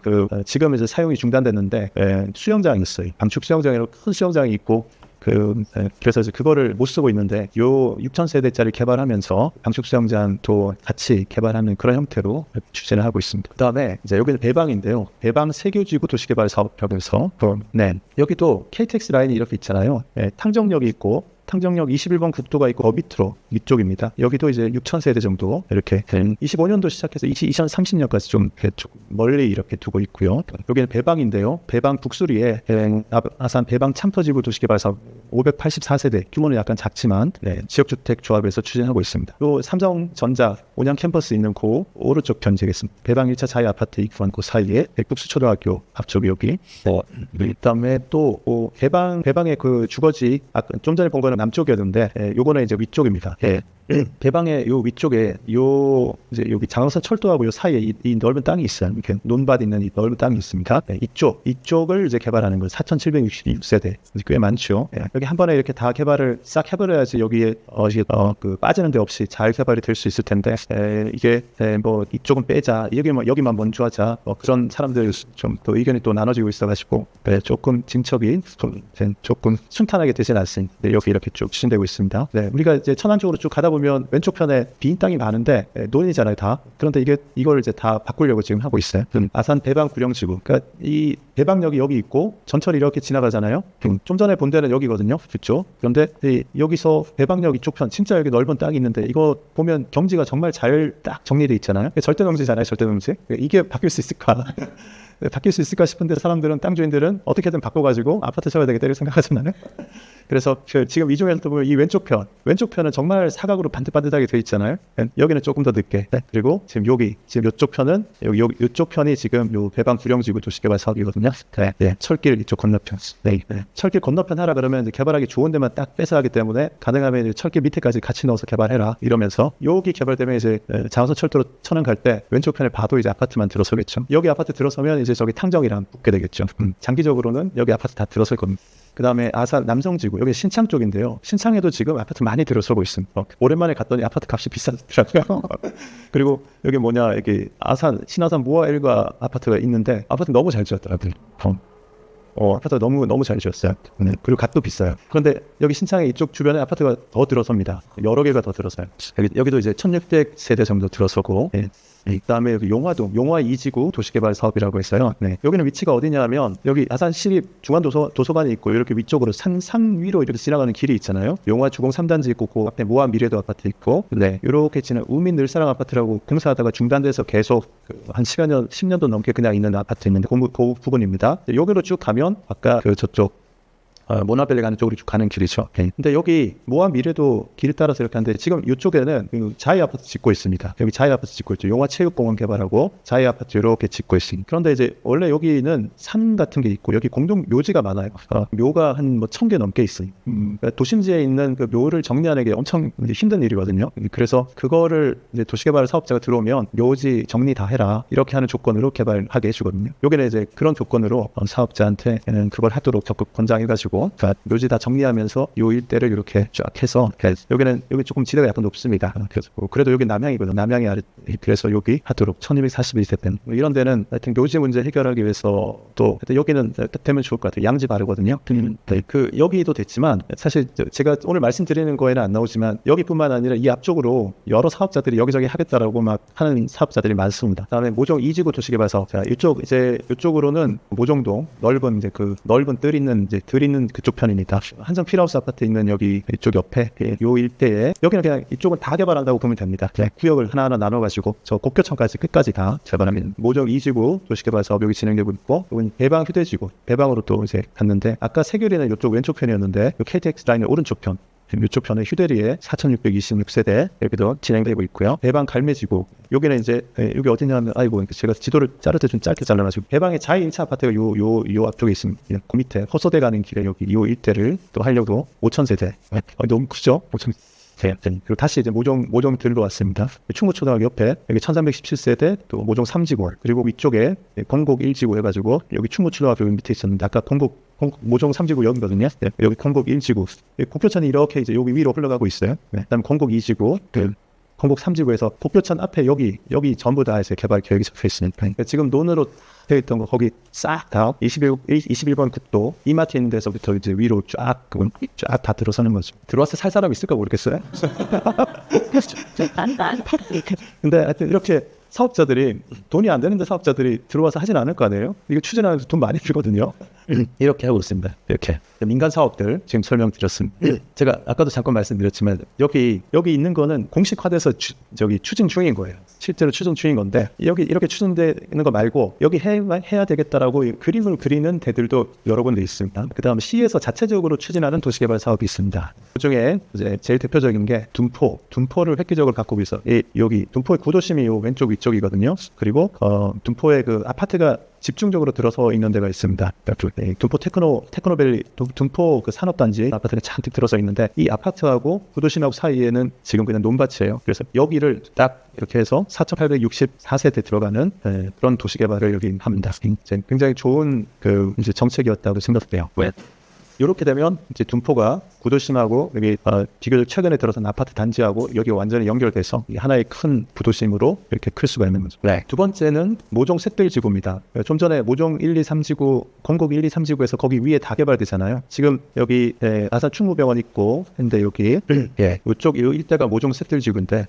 지금 이제 사용이 중단됐는데 수영장이 있어요. 방축 수영장이라고 큰 수영장이 있고 그래서 이제 그거를 못 쓰고 있는데 요 6,000세대짜리 개발하면서 방축 수영장도 같이 개발하는 그런 형태로 추진을 하고 있습니다. 그다음에 이제 여기는 배방인데요. 배방 세교지구 도시개발 사업협에서 여기도 KTX 라인이 이렇게 있잖아요. 탕정역이 있고 탕정역 21번 국도가 있고 밑으로 이쪽입니다. 여기도 이제 6,000세대 정도 이렇게 25년도 시작해서 2030년까지 좀 멀리 이렇게 두고 있고요. 여기는 배방인데요. 배방 북수리에 아산 배방 참터지구 도시개발 사업 584세대 규모는 약간 작지만 지역주택 조합에서 추진하고 있습니다. 요 삼성전자 온양 캠퍼스 있는 그 오른쪽 편지겠습니다. 배방 1차 자유 아파트 입구한 그 사이에 백북수초등학교 앞쪽이 여기. 그다음에 또 배방의 그 주거지 좀 전에 본 거는 남쪽이었는데 요거는 이제 위쪽입니다. 배방의 요 위쪽에 이제 여기 장안선 철도하고 요 사이에 이 넓은 땅이 있어요. 이렇게 논밭 있는 이 넓은 땅이 있습니다. 이쪽을 이제 개발하는 거 4,766세대 꽤 많죠. 여기 한 번에 이렇게 다 개발을 싹 해버려야지 여기에 그 빠지는 데 없이 잘 개발이 될 수 있을 텐데 이게 뭐 이쪽은 빼자 여기만 먼저 하자 그런 사람들 좀 또 의견이 또 나눠지고 있어가지고 조금 진척이 조금 순탄하게 되진 않습니다. 여기 이렇게 쭉 추진되고 있습니다. 우리가 이제 천안 쪽으로 쭉 가다 보면 왼쪽 편에 빈 땅이 많은데 논이잖아요 다. 그런데 이걸 이제 다 바꾸려고 지금 하고 있어요. 아산 배방 구령지구. 그러니까 이 배방역이 여기 있고 전철이 이렇게 지나가잖아요. 좀 전에 본 데는 여기거든요. 그렇죠? 그런데 여기서 배방역 이쪽 편 진짜 여기 넓은 땅이 있는데 이거 보면 경지가 정말 잘 딱 정리돼 있잖아요. 절대농지잖아요. 절대농지. 이게 바뀔 수 있을까? 바뀔 수 있을까 싶은데 사람들은 땅 주인들은 어떻게든 바꿔가지고 아파트 쳐야 되겠다 이렇게 생각하잖아요. 그래서 지금 이 중에서 보면 이 왼쪽 편은 정말 사각으로 반듯반듯하게 돼 있잖아요. 여기는 조금 더 늦게. 그리고 지금 이쪽 편은 이쪽 편이 지금 요 배방 구령지구 도시개발 사업이거든요. 철길 이쪽 건너편. 철길 건너편 하라 그러면 이제 개발하기 좋은 데만 딱 뺏어 하기 때문에 가능하면 이제 철길 밑에까지 같이 넣어서 개발해라 이러면서 여기 개발되면 이제 장안선 철도로 천안 갈 때 왼쪽 편을 봐도 이제 아파트만 들어서겠죠. 여기 아파트 들어서면 이제 저기 탕정이랑 붙게 되겠죠. 장기적으로는 여기 아파트 다 들어설 겁니다. 그 다음에 아산 남성지구 여기 신창 쪽인데요. 신창에도 지금 아파트 많이 들어서고 있습니다. 오랜만에 갔더니 아파트 값이 비싸더라고요. 그리고 여기 여기 신아산 모아 일가 아파트가 있는데 아파트 너무 잘 지었더라고요. 아파트가 너무 잘 지었어요. 그리고 값도 비싸요. 그런데 여기 신창의 이쪽 주변에 아파트가 더 들어섭니다. 여러 개가 더 들어서요. 여기도 이제 1,600세대 정도 들어서고 그다음에 여기 용화 2지구 도시개발 사업이라고 했어요. 여기는 위치가 어디냐면 여기 아산시립 중앙도서관이 있고 이렇게 위쪽으로 산 위로 이렇게 지나가는 길이 있잖아요. 용화 주공 3단지 있고 그 앞에 모아 미래도 아파트 있고 이렇게 지나 우민 늘사랑 아파트라고 공사하다가 중단돼서 계속 한 10년도 넘게 그냥 있는 아파트 있는데 그 부근입니다. 여기로 쭉 가면 아까 저쪽 모나벨리 가는 쪽으로 가는 길이죠. 근데 여기 모아 미래도 길을 따라서 이렇게 하는데 지금 이쪽에는 자이 아파트 짓고 있습니다. 여기 자이 아파트 짓고 있죠. 용화체육공원 개발하고 자이 아파트 이렇게 짓고 있습니다. 그런데 이제 원래 여기는 산 같은 게 있고 여기 공동 묘지가 많아요. 묘가 한 뭐 1,000개 넘게 있어요. 그러니까 도심지에 있는 그 묘를 정리하는 게 엄청 힘든 일이거든요. 그래서 그거를 이제 도시개발 사업자가 들어오면 묘지 정리 다 해라 이렇게 하는 조건으로 개발하게 해주거든요. 여기는 이제 그런 조건으로 사업자한테는 그걸 하도록 적극 권장해가지고 그러니까 묘지 다 정리하면서 요 일대를 이렇게 쫙 해서 여기는 여기 조금 지대가 약간 높습니다. 그래서 그래도 여기 남양이거든. 남양이 아래 그래서 여기 하도록 1241세대 이런 데는 하여튼 묘지 문제 해결하기 위해서 또 여기는 되면 좋을 것 같아요. 양지 바르거든요. 그 여기도 됐지만 사실 제가 오늘 말씀드리는 거에는 안 나오지만 여기뿐만 아니라 이 앞쪽으로 여러 사업자들이 여기저기 하겠다라고 막 하는 사업자들이 많습니다. 그다음에 모종 2지구 도시개발 사업. 자, 이쪽으로는 모종동 넓은 이제 그 넓은 들 있는 그쪽 편입니다. 한정 필하우스 아파트 있는 여기 이쪽 옆에 요 일대에 여기는 그냥 이쪽은 다 개발한다고 보면 됩니다. 구역을 하나하나 나눠가지고 저 곡교천까지 끝까지 다 개발합니다. 모종 2지구 도시개발 사업 여기 진행되고 있고 이건 배방 휴대지구 배방으로 또 이제 갔는데 아까 세규리는 이쪽 왼쪽 편이었는데 요 KTX 라인의 오른쪽 편 이쪽 편에 휴대리에 4,626세대 여기도 진행되고 있고요. 배방 갈매지구 여기는 이제 여기 어디냐면 아이고 제가 지도를 자를 때 좀 짧게 잘라가지고 배방의 자이 1차 아파트가 요 앞쪽에 있습니다. 그 밑에 호서대 가는 길에 여기 요 일대를 또 하려고 5,000세대 너무 크죠? 5,000 그리고 다시 이제 모종 들러 왔습니다. 충무초등학교 옆에 여기 1317세대 또 모종 3지구 그리고 위쪽에 건곡 1지구 해가지고 여기 충무초등학교 밑에 있었는데 아까 모종 3지구 여기거든요. 여기 건곡 1지구 곡교천이 이렇게 이제 여기 위로 흘러가고 있어요. 그다음에 건곡 2지구 건곡 3지구에서 곡교천 앞에 여기 전부 다 이제 개발 계획이 적혀 있으니까 그러니까 지금 논으로 되어 있던 거 거기 싹 다 21번 국도 이마트 있는 데서부터 이제 위로 쫙 다 들어서는 거죠. 들어와서 살 사람 있을까 모르겠어요. 근데 하여튼 이렇게 사업자들이 돈이 안 되는데 사업자들이 들어와서 하진 않을 거 아니에요. 이거 추진하면서 돈 많이 들거든요. 이렇게 하고 있습니다. 이렇게 민간 사업들 지금 설명드렸습니다. 제가 아까도 잠깐 말씀드렸지만 여기 있는 거는 공식화돼서 추진 중인 거예요. 실제로 추진 중인 건데 여기 이렇게 추진되는 거 말고 여기 해야 되겠다라고 그림을 그리는 데들도 여러 군데 있습니다. 그다음 시에서 자체적으로 추진하는 도시개발 사업이 있습니다. 그중에 이제 제일 대표적인 게 둔포를 획기적으로 갖고 있어. 여기 둔포의 구도심이 요 왼쪽 위쪽이거든요. 그리고 둔포에 그 아파트가 집중적으로 들어서 있는 데가 있습니다. 둔포 테크노밸리, 둔포 그 산업단지 아파트가 잔뜩 들어서 있는데 이 아파트하고 구도심하고 사이에는 지금 그냥 논밭이에요. 그래서 여기를 딱 이렇게 해서 4,864세대 들어가는 그런 도시개발을 여기 합니다. 굉장히 좋은 그 이제 정책이었다고 생각돼요. 왜? 이렇게 되면 이제 둔포가 구도심하고 여기 비교적 최근에 들어선 아파트 단지하고 여기 완전히 연결돼서 하나의 큰 부도심으로 이렇게 클 수가 있는 거죠. 네. 두 번째는 모종 셋들지구입니다. 좀 전에 모종 1, 2, 3지구, 건곡 1, 2, 3지구에서 거기 위에 다 개발되잖아요. 지금 여기 아산 충무병원 있고 근데 여기 이쪽 이 일대가 모종 셋들지구인데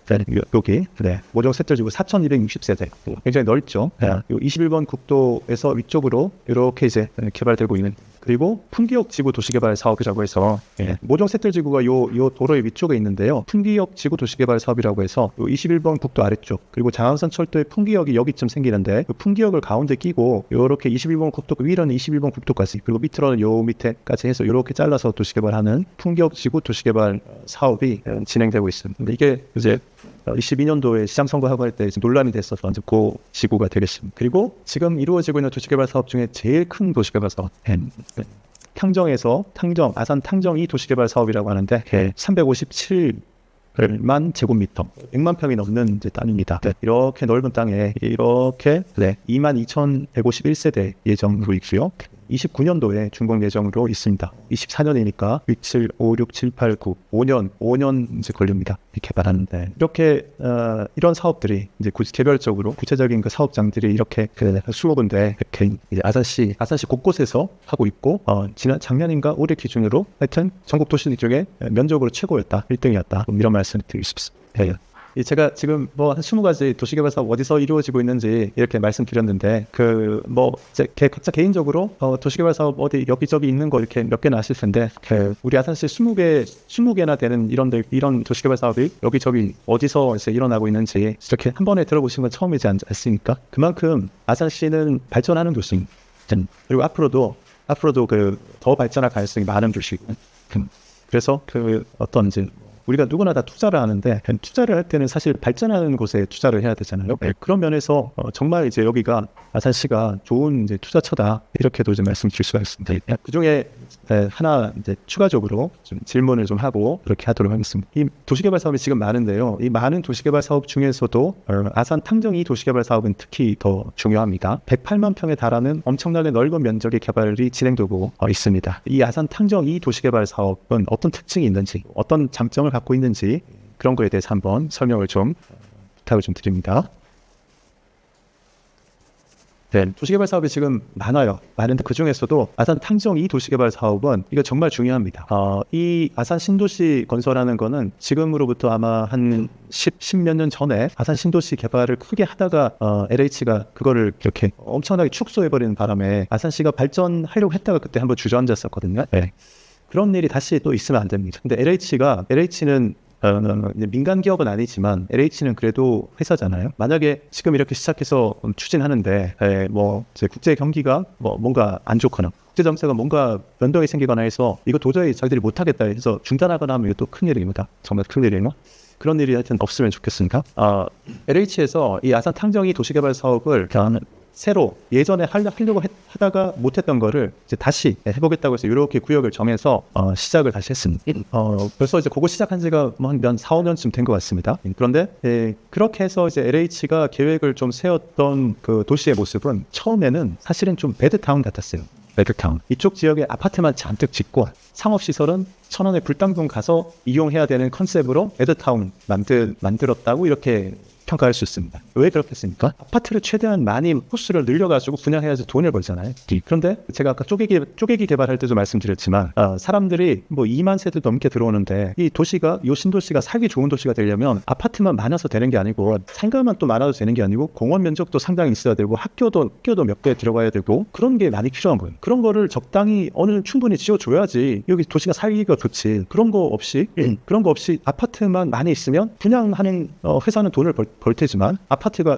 여기 모종 셋들지구 4,260세대 굉장히 넓죠. 21번 국도에서 위쪽으로 이렇게 이제 개발되고 있는 그리고 풍기역 지구 도시개발 사업이라고 해서 모종 셋들지구가 요 도로의 위쪽에 있는데요. 풍기역 지구 도시개발 사업이라고 해서 요 21번 국도 아래쪽 그리고 장항선 철도의 풍기역이 여기쯤 생기는데 그 풍기역을 가운데 끼고 요렇게 21번 국도 위로는 21번 국도까지 그리고 밑으로는 요 밑에까지 해서 요렇게 잘라서 도시개발하는 풍기역 지구 도시개발 사업이 진행되고 있습니다. 근데 이게 이제 22년도에 시장 선거하고 할 때 논란이 됐어서 이제 그 지구가 되겠습니다. 그리고 지금 이루어지고 있는 도시개발 사업 중에 제일 큰 도시개발 사업 아산 탕정 2 도시개발 사업이라고 하는데 357만 제곱미터 100만 평이 넘는 이제 땅입니다. 이렇게 넓은 땅에 이렇게 22,151세대 예정으로 있고요. 29년도에 준공 예정으로 있습니다. 24년이니까 6, 7, 5, 6, 7, 8, 9, 5년 이제 걸립니다. 개발하는데 이렇게 이런 사업들이 이제 개별적으로 구체적인 그 사업장들이 이렇게 20군데 이렇게 이제 아산시 곳곳에서 하고 있고 작년인가 올해 기준으로 하여튼 전국 도시 중에 면적으로 최고였다, 1등이었다 이런 말씀을 드리고 싶습니다. 제가 지금 뭐 한 20가지 도시개발 사업 어디서 이루어지고 있는지 이렇게 말씀드렸는데 이제 각자 개인적으로 도시개발 사업 어디 여기저기 있는 거 이렇게 몇 개나 아실 텐데 우리 아산시 20개나 되는 이런 도시개발 사업이 여기저기 어디서 이제 일어나고 있는지 이렇게 한 번에 들어보신 건 처음이지 않습니까? 그만큼 아산시는 발전하는 도시입니다. 그리고 앞으로도 앞으로도 그 더 발전할 가능성이 많은 도시고 그래서 그 어떤 이제 우리가 누구나 다 투자를 하는데 투자를 할 때는 사실 발전하는 곳에 투자를 해야 되잖아요. 그런 면에서 정말 이제 여기가 아산시가 좋은 이제 투자처다 이렇게도 좀 말씀드릴 수가 있습니다. 그 중에 하나 이제 추가적으로 좀 질문을 좀 하고 그렇게 하도록 하겠습니다. 이 도시개발 사업이 지금 많은데요. 이 많은 도시개발 사업 중에서도 아산 탕정 2 도시개발 사업은 특히 더 중요합니다. 108만 평에 달하는 엄청나게 넓은 면적의 개발이 진행되고 있습니다. 이 아산 탕정 2 도시개발 사업은 어떤 특징이 있는지, 어떤 장점을 갖고 있는지 그런 거에 대해서 한번 설명을 좀 부탁을 좀 드립니다. 네, 도시개발 사업이 지금 많은데 그 중에서도 아산 탕정 2 도시개발 사업은 이거 정말 중요합니다. 이 아산 신도시 건설하는 거는 지금으로부터 아마 한 10몇 년 전에 아산 신도시 개발을 크게 하다가 LH가 그거를 이렇게 엄청나게 축소해버리는 바람에 아산시가 발전하려고 했다가 그때 한번 주저앉았었거든요. 네. 그런 일이 다시 또 있으면 안 됩니다. 근데 LH는 민간 기업은 아니지만 LH는 그래도 회사잖아요. 만약에 지금 이렇게 시작해서 추진하는데 뭐 이제 국제 경기가 뭐 뭔가 안 좋거나 국제 정세가 뭔가 변동이 생기거나 해서 이거 도저히 자기들이 못하겠다 해서 중단하거나 하면 이거 또 큰일입니다. 정말 큰일이에요. 그런 일이 하여튼 없으면 좋겠습니다. LH에서 이 아산 탕정이 도시개발 사업을 새로 예전에 하려고 하다가 못했던 거를 이제 다시 해보겠다고 해서 이렇게 구역을 정해서 시작을 다시 했습니다. 벌써 이제 그거 시작한 지가 뭐 한 4, 5년쯤 된 것 같습니다. 그런데 그렇게 해서 이제 LH가 계획을 좀 세웠던 그 도시의 모습은 처음에는 사실은 좀 배드타운 같았어요. 배드타운. 이쪽 지역에 아파트만 잔뜩 짓고 상업시설은 천원에 불당동 가서 이용해야 되는 컨셉으로 배드타운 만들었다고 이렇게 평가할 수 있습니다. 왜 그렇게 했습니까? 아파트를 최대한 많이 호수를 늘려가지고 분양해야지 돈을 벌잖아요. 그런데 제가 아까 쪼개기 개발할 때도 말씀드렸지만 사람들이 뭐 2만 세대 넘게 들어오는데 이 신도시가 살기 좋은 도시가 되려면 아파트만 많아서 되는 게 아니고 상가만 또 많아도 되는 게 아니고 공원 면적도 상당히 있어야 되고 학교도 몇 개 들어가야 되고 그런 게 많이 필요한 거예요. 그런 거를 적당히 충분히 지어줘야지 여기 도시가 살기가 좋지. 그런 거 없이 아파트만 많이 있으면 분양하는 회사는 돈을 벌 테지만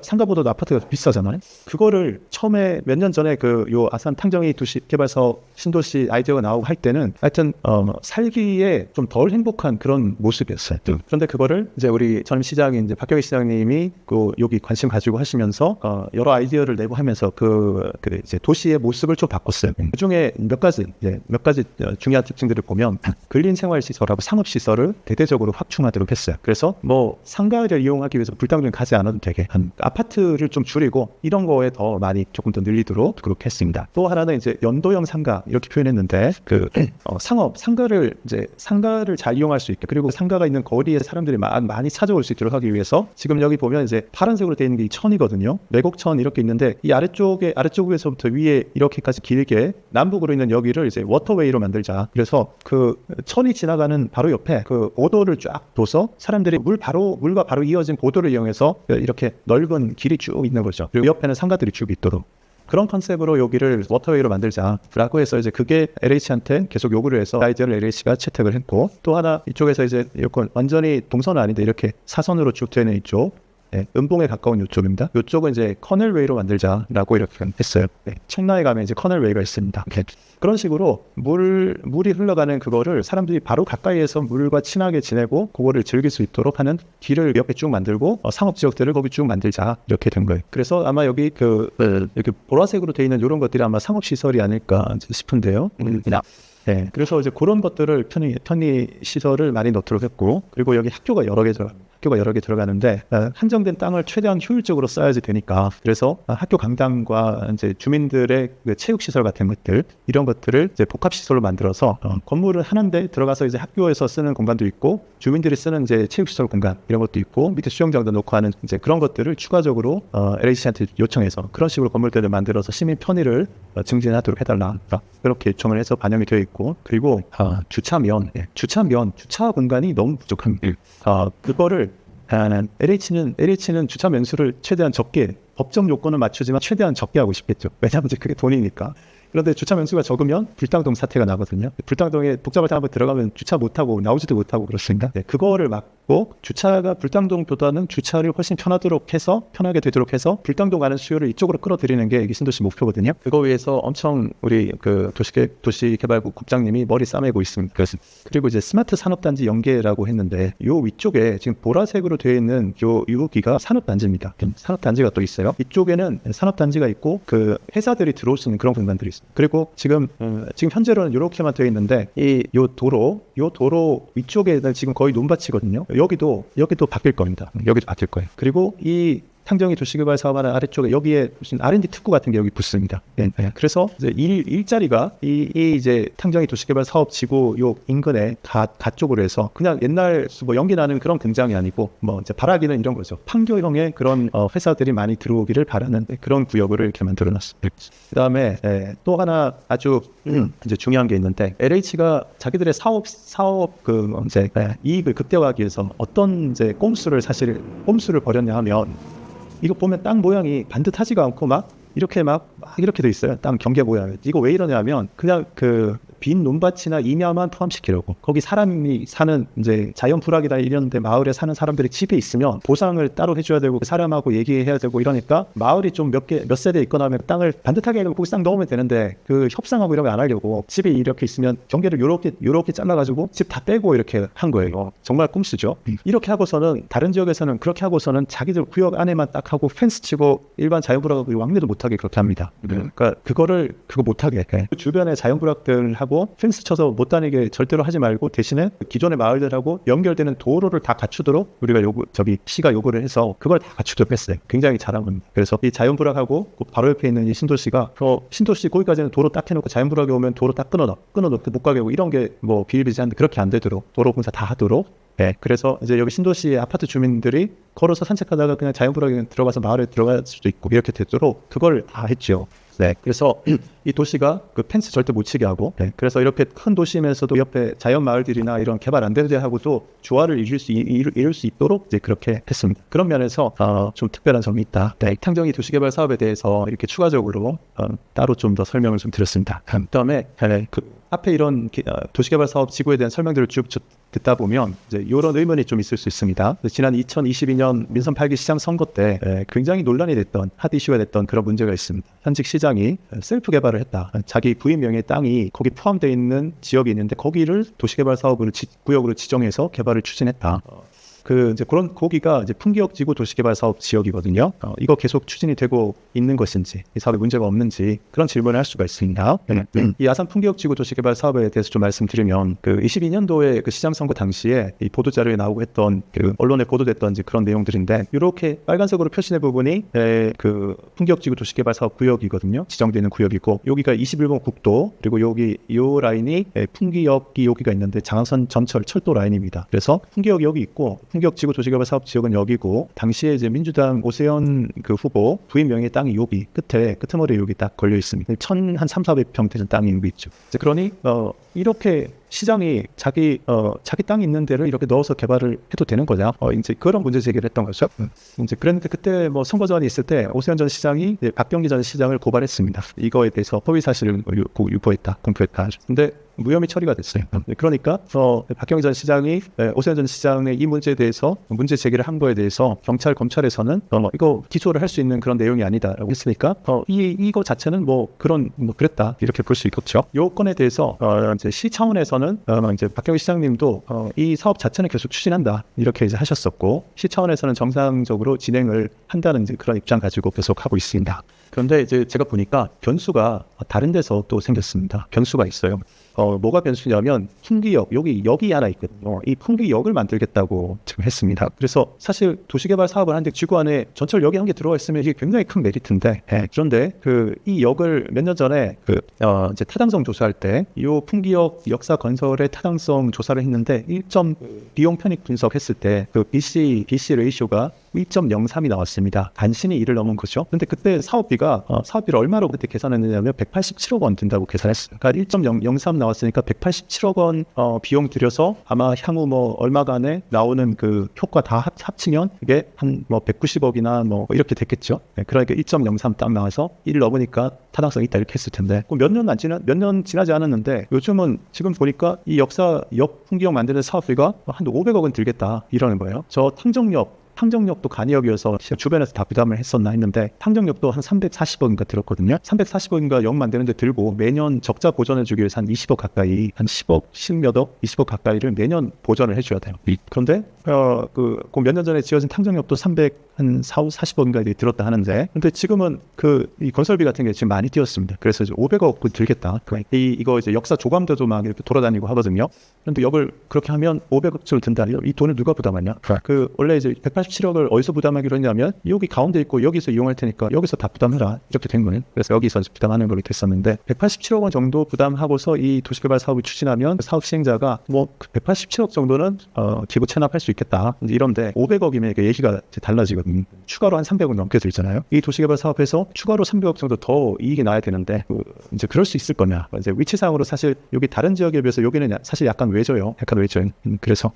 상가보다도 아파트가 비싸잖아요. 그거를 처음에 몇 년 전에 요 아산 탕정이 도시개발 사업 신도시 아이디어가 나오고 할 때는 하여튼 살기에 좀 덜 행복한 그런 모습이었어요. 그런데 그거를 이제 우리 전임 시장인 이제 박경희 시장님이 여기 관심 가지고 하시면서 여러 아이디어를 내고 하면서 이제 도시의 모습을 좀 바꿨어요. 그 중에 몇 가지 중요한 특징들을 보면 근린생활시설하고 상업시설을 대대적으로 확충하도록 했어요. 그래서 뭐 상가를 이용하기 위해서 불당동 가지 않아도 되게 아파트를 좀 줄이고 이런 거에 더 많이 조금 더 늘리도록 그렇게 했습니다. 또 하나는 이제 연도형 상가 이렇게 표현했는데 상가를 잘 이용할 수 있게 그리고 상가가 있는 거리에 사람들이 많이 찾아올 수 있도록 하기 위해서 지금 여기 보면 이제 파란색으로 되어 있는 게 이 천이거든요. 매곡천 이렇게 있는데 이 아래쪽에서부터 위에 이렇게까지 길게 남북으로 있는 여기를 이제 워터웨이로 만들자. 그래서 그 천이 지나가는 바로 옆에 그 보도를 쫙 둬서 사람들이 물과 바로 이어진 보도를 이용해서 이렇게 넓은 길이 쭉 있는 거죠. 그리고 옆에는 상가들이 쭉 있도록. 그런 컨셉으로 여기를 워터웨이로 만들자라고 해서 이제 그게 LH한테 계속 요구를 해서 아이디어를 LH가 채택을 했고 또 하나 이쪽에서 이제 완전히 동선은 아닌데 이렇게 사선으로 쭉 되는 이쪽 은봉에 가까운 이쪽입니다. 이쪽은 이제 커넬웨이로 만들자라고 이렇게 했어요. 청라에 가면 이제 커넬웨이가 있습니다. 그런 식으로 물이 흘러가는 그거를 사람들이 바로 가까이에서 물과 친하게 지내고 그거를 즐길 수 있도록 하는 길을 옆에 쭉 만들고 상업 지역들을 거기 쭉 만들자 이렇게 된 거예요. 그래서 아마 여기 이렇게 보라색으로 되어 있는 이런 것들이 아마 상업 시설이 아닐까 싶은데요. 그래서 이제 그런 것들을 편의 시설을 많이 넣도록 했고 그리고 여기 학교가 여러 개 들어가는데 한정된 땅을 최대한 효율적으로 써야지 되니까 그래서 학교 강당과 이제 주민들의 체육 시설 같은 것들 이런 것들을 이제 복합 시설로 만들어서 건물을 하나인데 들어가서 이제 학교에서 쓰는 공간도 있고 주민들이 쓰는 이제 체육 시설 공간 이런 것도 있고 밑에 수영장도 놓고 하는 이제 그런 것들을 추가적으로 LH한테 요청해서 그런 식으로 건물들을 만들어서 시민 편의를 증진하도록 해달라 그렇게 요청을 해서 반영이 되어 있고 그리고 주차 공간이 너무 부족합니다. 그거를 LH는 주차 면수를 최대한 적게 법정 요건을 맞추지만 최대한 적게 하고 싶겠죠. 왜냐하면 이제 그게 돈이니까. 그런데 주차 명수가 적으면 불당동 사태가 나거든요. 불당동에 복잡할 때 한번 들어가면 주차 못하고 나오지도 못하고 그렇습니다. 네, 그거를 막고 주차가 불당동보다는 주차를 훨씬 편하게 되도록 해서 불당동 가는 수요를 이쪽으로 끌어들이는 게 이게 신도시 목표거든요. 그거 위해서 엄청 우리 그 도시개발부 국장님이 머리 싸매고 있습니다. 그리고 이제 스마트 산업단지 연계라고 했는데 요 위쪽에 지금 보라색으로 되어 있는 여기가 산업단지입니다. 산업단지가 또 있어요. 이쪽에는 산업단지가 있고 그 회사들이 들어올 수 있는 그런 공간들이 있어요. 그리고 지금 현재로는 이렇게만 되어 있는데 요 도로 위쪽에는 지금 거의 논밭이거든요. 여기도 바뀔 겁니다. 여기도 바뀔 거예요. 그리고 이 탕정이 도시개발 사업하는 아래쪽에 여기에 무슨 R&D 특구 같은 게 여기 붙습니다. 네. 그래서 이제 일자리가 이제 탕정이 도시개발 사업 지구 요 인근에 가 쪽으로 해서 그냥 옛날 뭐 연기 나는 그런 공장이 아니고 뭐 이제 바라기는 이런 거죠. 판교형의 그런 회사들이 많이 들어오기를 바라는 그런 구역을 이렇게 만들어놨습니다. 그다음에 또 하나 아주 이제 중요한 게 있는데 LH가 자기들의 사업 그 이제 이익을 극대화하기 위해서 어떤 이제 꼼수를 벌였냐 하면 이거 보면 땅 모양이 반듯하지가 않고 막 이렇게 돼 있어요. 땅 경계 모양. 이거 왜 이러냐면 그냥 그 빈 논밭이나 임야만 포함시키려고. 거기 사람이 사는 이제 자연 불황이다 이런데 마을에 사는 사람들이 집에 있으면 보상을 따로 해줘야 되고 그 사람하고 얘기해야 되고 이러니까 마을이 좀 몇 세대 있거나 하면 땅을 반듯하게 해서 거기 싹 넣으면 되는데 그 협상하고 이런 거 안 하려고 집에 이렇게 있으면 경계를 요렇게 잘라가지고 집 다 빼고 이렇게 한 거예요. 정말 꼼수죠. 이렇게 하고서는 다른 지역에서는 그렇게 하고서는 자기들 구역 안에만 딱 하고 펜스 치고 일반 자연불황하고 왕래도 못하게 그렇게 합니다. 그러니까 그거 못하게 주변에 자연불황들하고 펜스 쳐서 못 다니게 절대로 하지 말고 대신에 기존의 마을들하고 연결되는 도로를 다 갖추도록 우리가 시가 요구를 해서 그걸 다 갖추도록 했어요. 굉장히 잘한 겁니다. 그래서 이 자연불황하고 바로 옆에 있는 이 신도시가 신도시 거기까지는 도로 딱 해놓고 자연불황이 오면 도로 딱 끊어놓고 못 가게 하고 이런 게 뭐 비일비재한데 그렇게 안 되도록 도로 공사 다 하도록. 네, 그래서 이제 여기 신도시 아파트 주민들이 걸어서 산책하다가 그냥 자연불황에 들어가서 마을에 들어갈 수도 있고 이렇게 되도록 그걸 다 했죠. 네, 그래서 이 도시가 그 펜스 절대 못 치게 하고, 네, 그래서 이렇게 큰 도시면서도 옆에 자연 마을들이나 이런 개발 안 되는 데하고도 조화를 이룰 수 있도록 이제 그렇게 했습니다. 그런 면에서 좀 특별한 점이 있다. 네, 탕정이 도시개발 사업에 대해서 이렇게 추가적으로 따로 좀 더 설명을 좀 드렸습니다. 그다음에 그 앞에 이런 도시개발 사업 지구에 대한 설명들을 쭉 듣다 보면 이제 이런 의문이 좀 있을 수 있습니다. 지난 2022년 민선 8기 시장 선거 때 굉장히 논란이 됐던 핫 이슈가 됐던 그런 문제가 있습니다. 현직 시장이 셀프 개발을 했다. 자기 부인 명의 땅이 거기 포함되어 있는 지역이 있는데 거기를 도시개발 사업으로 구역으로 지정해서 개발을 추진했다. 이제 그런 거기가 이제 풍기역지구 도시개발 사업 지역이거든요. 이거 계속 추진이 되고 있는 것인지, 이 사업에 문제가 없는지 그런 질문을 할 수가 있습니다. 이 아산 풍기역지구 도시개발 사업에 대해서 좀 말씀드리면, 그 22년도에 그 시장 선거 당시에 이 보도 자료에 나오고 했던 그 언론에 보도됐던 이제 그런 내용들인데, 이렇게 빨간색으로 표시된 부분이 그 풍기역지구 도시개발 사업 구역이거든요. 지정되는 구역이고, 여기가 21번 국도, 그리고 요 라인이 풍기역이 여기가 있는데 장항선 전철 철도 라인입니다. 그래서 풍기역이 여기 있고. 풍기역지구 도시개발 사업 지역은 여기고, 당시에 이제 민주당 오세훈 그 후보 부인 명의 땅이 여기 끄트머리에 여기 딱 걸려 있습니다. 1,300-400평 되는 땅이 여기 있죠. 이제 그러니 이렇게 시장이 자기 땅이 있는 데를 이렇게 넣어서 개발을 해도 되는 거냐? 이제 그런 문제 제기를 했던 거죠. 이제 그랬는데 그때 뭐 선거전이 있을 때 오세훈 전 시장이 박경기 전 시장을 고발했습니다. 이거에 대해서 허위 사실을 유포했다, 공표했다. 근데 무혐의 처리가 됐어요. 그러니까 박경기 전 시장이 오세훈 전 시장의 이 문제에 대해서 문제 제기를 한 거에 대해서 검찰에서는 이거 기소를 할 수 있는 그런 내용이 아니다라고 했으니까 이거 자체는 그랬다 이렇게 볼 수 있겠죠. 요 건에 대해서 이제 시 차원에서는 이제 박경기 시장님도 이 사업 자체는 계속 추진한다 이렇게 이제 하셨었고, 시 차원에서는 정상적으로 진행을 한다는 이제 그런 입장 가지고 계속 하고 있습니다. 그런데 이제 제가 보니까 변수가 다른 데서 또 생겼습니다. 변수가 있어요. 뭐가 변수냐면 풍기역, 여기 하나 있거든요. 이 풍기역을 만들겠다고 지금 했습니다. 그래서 사실 도시개발 사업을 하는데 지구 안에 전철역이 한 개 들어와 있으면 이게 굉장히 큰 메리트인데, 그런데 이 역을 몇 년 전에 이제 타당성 조사할 때 이 풍기역 역사 건설의 타당성 조사를 했는데 1점 비용 편익 분석했을 때 그 BC 레이쇼가 1.03이 나왔습니다. 간신히 2를 넘은 거죠. 근데 그때 사업비를 얼마로 그때 계산했느냐면 187억 원 든다고 계산했어요. 그러니까 1.03 나왔으니까 187억 원 비용 들여서 아마 향후 뭐 얼마간에 나오는 그 효과 다 합치면 이게 한 뭐 190억이나 뭐 이렇게 됐겠죠. 네, 그러니까 1.03 딱 나와서 1 넘으니까 타당성이 있다 이렇게 했을 텐데 몇 년 지나지 않았는데 요즘은 지금 보니까 이 역풍기역 만드는 사업비가 한 500억은 들겠다 이러는 거예요. 저 탕정역도 간이역이어서 주변에서 다 부담을 했었나 했는데 탕정역도 한 340억인가 들었거든요. 340억인가 역 만드는데 들고 매년 적자 보전해주기 위해서 한 20억 가까이, 한 10억, 10몇 억, 20억 가까이를 매년 보전을 해줘야 돼요. 그런데 그 몇 년 전에 지어진 탕정역도 40억인가 들었다 하는데 근데 지금은 이 건설비 같은 게 지금 많이 뛰었습니다. 그래서 이제 500억 들겠다. 이거 이제 역사 조감대도 막 이렇게 돌아다니고 하거든요. 그런데 역을 그렇게 하면 500억쯤 든다. 이 돈을 누가 부담하냐? 원래 이제 187억을 어디서 부담하기로 했냐면 여기 가운데 있고 여기서 이용할 테니까 여기서 다 부담해라 이렇게 된 거예요. 그래서 여기서 부담하는 걸로 됐었는데 187억 원 정도 부담하고서 이 도시개발 사업을 추진하면 사업 시행자가 뭐 187억 정도는 기부 체납할 수 있겠다 이런데 500억이면 이게 얘기가 달라지거든요. 추가로 한 300억 넘게 들잖아요. 이 도시개발 사업에서 추가로 300억 정도 더 이익이 나야 되는데 이제 그럴 수 있을 거냐? 이제 위치상으로 사실 여기 다른 지역에 비해서 여기는 사실 약간 외져요. 그래서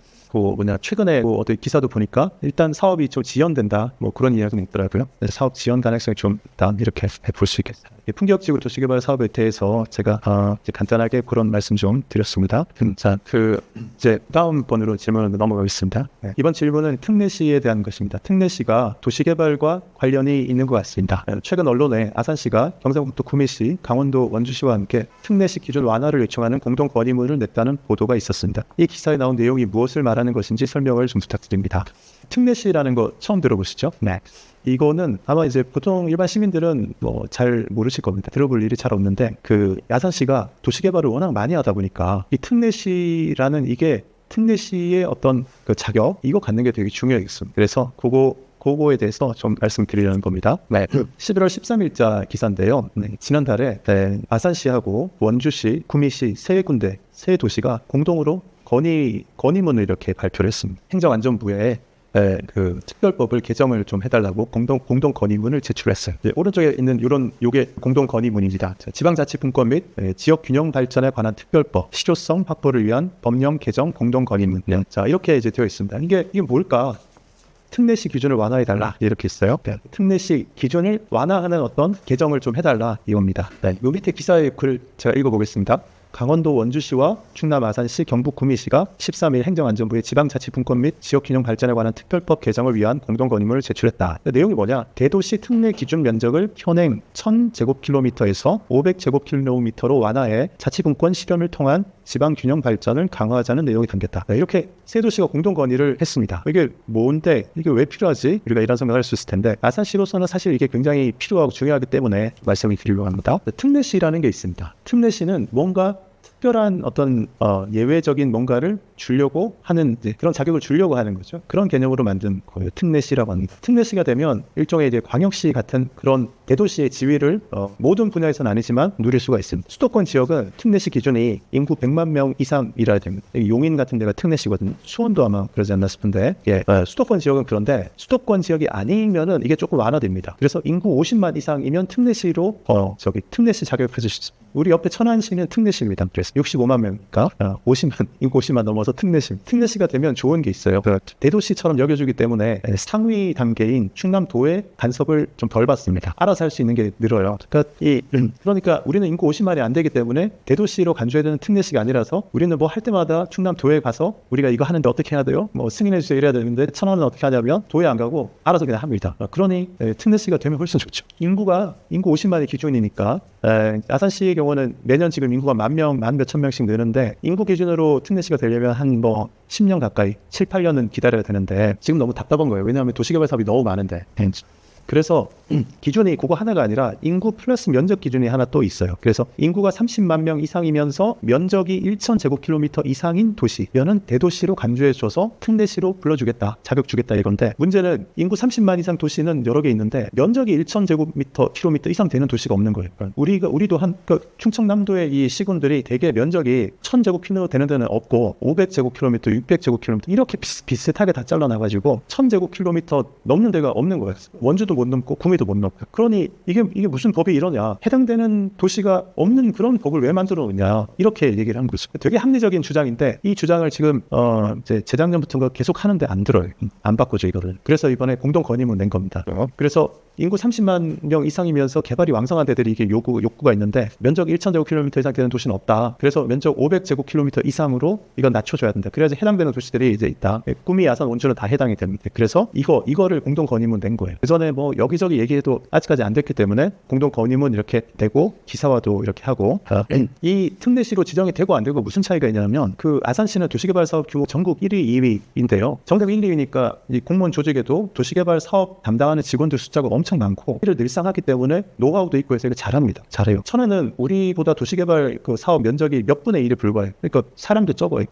최근에 어디 기사도 보니까 일단 사업이 좀 지연된다 뭐 그런 이야기는 있더라고요. 그래서 사업 지연 가능성이 좀 있다 이렇게 볼 수 있겠어요. 풍기역지구 도시개발 사업에 대해서 제가 이제 간단하게 그런 말씀 좀 드렸습니다. 자, 이제 다음 번으로 질문을 넘어가겠습니다. 네. 이번 질문은 특례시에 대한 것입니다. 특례시가 도시개발과 관련이 있는 것 같습니다. 최근 언론에 아산시가 경상북도 구미시, 강원도 원주시와 함께 특례시 기준 완화를 요청하는 공동 건의문을 냈다는 보도가 있었습니다. 이 기사에 나온 내용이 무엇을 말하는 것인지 설명을 좀 부탁드립니다. 특례시라는 거 처음 들어보시죠? 네. 이거는 아마 이제 보통 일반 시민들은 뭐 잘 모르실 겁니다. 들어볼 일이 잘 없는데 아산시가 도시개발을 워낙 많이 하다 보니까 이 특례시라는 이게 특례시의 어떤 그 자격 이거 갖는 게 되게 중요하겠습니다. 그래서 그거에 대해서 좀 말씀드리려는 겁니다. 네. 11월 13일자 기사인데요. 네. 지난달에 아산시하고 원주시, 구미시 세 도시가 공동으로 건의문을 이렇게 발표를 했습니다. 행정안전부에 특별법을 개정을 좀 해달라고 공동 건의문을 제출했어요. 오른쪽에 있는 요게 공동 건의문입니다. 지방자치분권 및 지역 균형 발전에 관한 특별법 실효성 확보를 위한 법령 개정 공동 건의문. 자, 이렇게 이제 되어 있습니다. 이게 뭘까? 특례시 기준을 완화해달라 이렇게 있어요. 특례시 기준을 완화하는 어떤 개정을 좀 해달라 이겁니다. 요 밑에 기사의 글 제가 읽어보겠습니다. 강원도 원주시와 충남 아산시, 경북 구미시가 13일 행정안전부에 지방자치분권 및 지역균형 발전에 관한 특별법 개정을 위한 공동건의문을 제출했다. 내용이 뭐냐? 대도시 특례 기준 면적을 현행 1000제곱킬로미터에서 500제곱킬로미터로 완화해 자치분권 실현을 통한 지방균형 발전을 강화하자는 내용이 담겼다. 이렇게 세 도시가 공동건의를 했습니다. 이게 뭔데? 이게 왜 필요하지? 우리가 이런 생각을 할 수 있을 텐데 아산시로서는 사실 이게 굉장히 필요하고 중요하기 때문에 말씀을 드리려고 합니다. 특례시라는 게 있습니다. 특례시는 뭔가 특별한 어떤 예외적인 뭔가를 주려고 하는 그런 자격을 주려고 하는 거죠. 그런 개념으로 만든 거예요. 특례시라고 합니다. 특례시가 되면 일종의 이제 광역시 같은 그런 대도시의 지위를 모든 분야에서는 아니지만 누릴 수가 있습니다. 수도권 지역은 특례시 기준이 인구 100만 명 이상이라야 됩니다. 용인 같은 데가 특례시거든요. 수원도 아마 그러지 않나 싶은데 수도권 지역은 그런데 수도권 지역이 아니면은 이게 조금 완화됩니다. 그래서 인구 50만 이상이면 특례시로 특례시 자격을 가질 수 있습니다. 우리 옆에 천안시는 특례시입니다. 그래서 65만 명이니까 인구 50만 넘어서 특례시가 되면 좋은 게 있어요. 대도시처럼 여겨주기 때문에 상위 단계인 충남도의 간섭을 좀 덜 받습니다. 알아서 할 수 있는 게 늘어요. 그러니까 우리는 인구 50만이 안 되기 때문에 대도시로 간주해야 되는 특례시가 아니라서 우리는 뭐 할 때마다 충남도에 가서 우리가 이거 하는데 어떻게 해야 돼요? 뭐 승인해 주세요 이래야 되는데 천안은 어떻게 하냐면 도에 안 가고 알아서 그냥 합니다. 그러니 특례시가 되면 훨씬 좋죠. 인구 50만이 기준이니까 아산시의 경우는 매년 지금 인구가 10,000명, 10,000명씩 느는데 인구 기준으로 특례시가 되려면 한 10년 가까이 7, 8년은 기다려야 되는데 지금 너무 답답한 거예요. 왜냐하면 도시개발 사업이 너무 많은데 그래서 기준이 그거 하나가 아니라 인구 플러스 면적 기준이 하나 또 있어요. 그래서 인구가 30만 명 이상이면서 면적이 1,000제곱킬로미터 이상인 도시면은 대도시로 간주해줘서 특례시로 불러주겠다, 자격 주겠다 이건데, 문제는 인구 30만 이상 도시는 여러 개 있는데 면적이 1,000제곱킬로미터 이상 되는 도시가 없는 거예요. 그러니까 우리도 충청남도의 이 시군들이 되게 면적이 1,000제곱킬로미터 되는 데는 없고 500제곱킬로미터, 600제곱킬로미터 이렇게 비슷하게 다 잘라놔가지고 1,000제곱킬로미터 넘는 데가 없는 거예요. 원주도 못 넘고 구미도 못 넘고. 그러니 이게 무슨 법이 이러냐? 해당되는 도시가 없는 그런 법을 왜 만들어 놓냐? 이렇게 얘기를 한 거죠. 되게 합리적인 주장인데 이 주장을 지금 이제 재작년부터 계속 하는데 안 들어요. 안 바꾸죠 이거를. 그래서 이번에 공동 건의문 낸 겁니다. 그래서 인구 30만 명 이상이면서 개발이 왕성한 데들이 이게 욕구가 있는데 면적 1,000제곱킬로미터 이상 되는 도시는 없다. 그래서 면적 500제곱킬로미터 이상으로 이건 낮춰줘야 된다. 그래야지 해당되는 도시들이 이제 있다. 구미, 아산, 원주는 다 해당이 됩니다. 그래서 이거를 공동 건의문 낸 거예요. 그 전에 뭐 여기저기 얘기해도 아직까지 안 됐기 때문에 공동 건의문 이렇게 되고 기사화도 이렇게 하고 이 특례시로 지정이 되고 안 되고 무슨 차이가 있냐면 그 아산시는 도시개발 사업 규모 전국 1위, 2위인데요. 전국 1, 2위니까 이 공무원 조직에도 도시개발 사업 담당하는 직원들 숫자가 엄청 많고 일을 늘상하기 때문에 노하우도 있고 해서 이거 잘해요. 천안은 우리보다 도시개발 그 사업 면적이 몇 분의 1에 불과해요. 그러니까 사람도 적어요.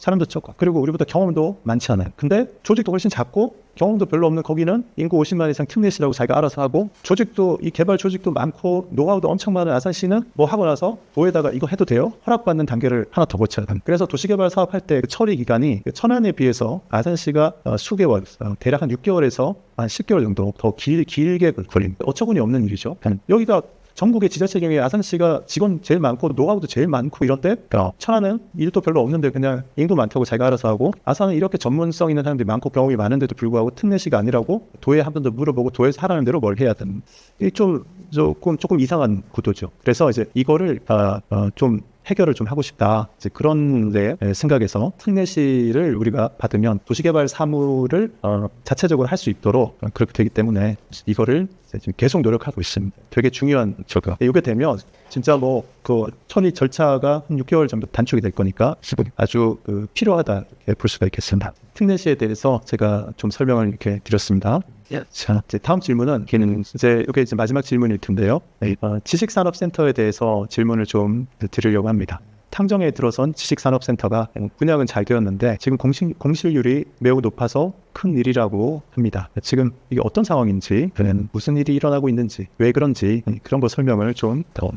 그리고 우리보다 경험도 많지 않아요. 근데 조직도 훨씬 작고 경험도 별로 없는 거기는 인구 50만 이상 특례시라고 자기가 알아서 하고, 조직도 이 개발 조직도 많고 노하우도 엄청 많은 아산시는 뭐 하고 나서 도에다가 이거 해도 돼요? 허락받는 단계를 하나 더 거쳐야 합니다. 그래서 도시개발 사업할 때 그 처리 기간이 천안에 비해서 아산시가 수개월, 대략 한 6개월에서 한 10개월 정도 더 길게 걸립니다. 어처구니 없는 일이죠. 여기가 전국의 지자체 중에 아산시가 직원 제일 많고 노하우도 제일 많고 이런데 천안은 일도 별로 없는데 그냥 인구 많다고 자기가 알아서 하고, 아산은 이렇게 전문성 있는 사람들이 많고 경험이 많은데도 불구하고 특례시가 아니라고 도에 한 번 더 물어보고 도에서 하라는 대로 뭘 해야 되는, 이게 조금 이상한 구도죠. 그래서 이제 이거를 좀 해결을 좀 하고 싶다. 이제 그런 데 생각에서 특례시를 우리가 받으면 도시개발 사무를 자체적으로 할 수 있도록 그렇게 되기 때문에 이거를 지금 계속 노력하고 있습니다. 되게 중요한 저거. 이게 되면 진짜 뭐 그 처리 절차가 한 6개월 정도 단축이 될 거니까 아주 필요하다 이렇게 볼 수가 있겠습니다. 특례시에 대해서 제가 좀 설명을 이렇게 드렸습니다. 자, 이제 다음 질문은 이게 이제 마지막 질문일 텐데요. 지식산업센터에 대해서 질문을 좀 드리려고 합니다. 탕정에 들어선 지식산업센터가 분양은 잘 되었는데 지금 공실률이 매우 높아서 큰 일이라고 합니다. 지금 이게 어떤 상황인지, 무슨 일이 일어나고 있는지, 왜 그런지 그런 거 설명을 좀 더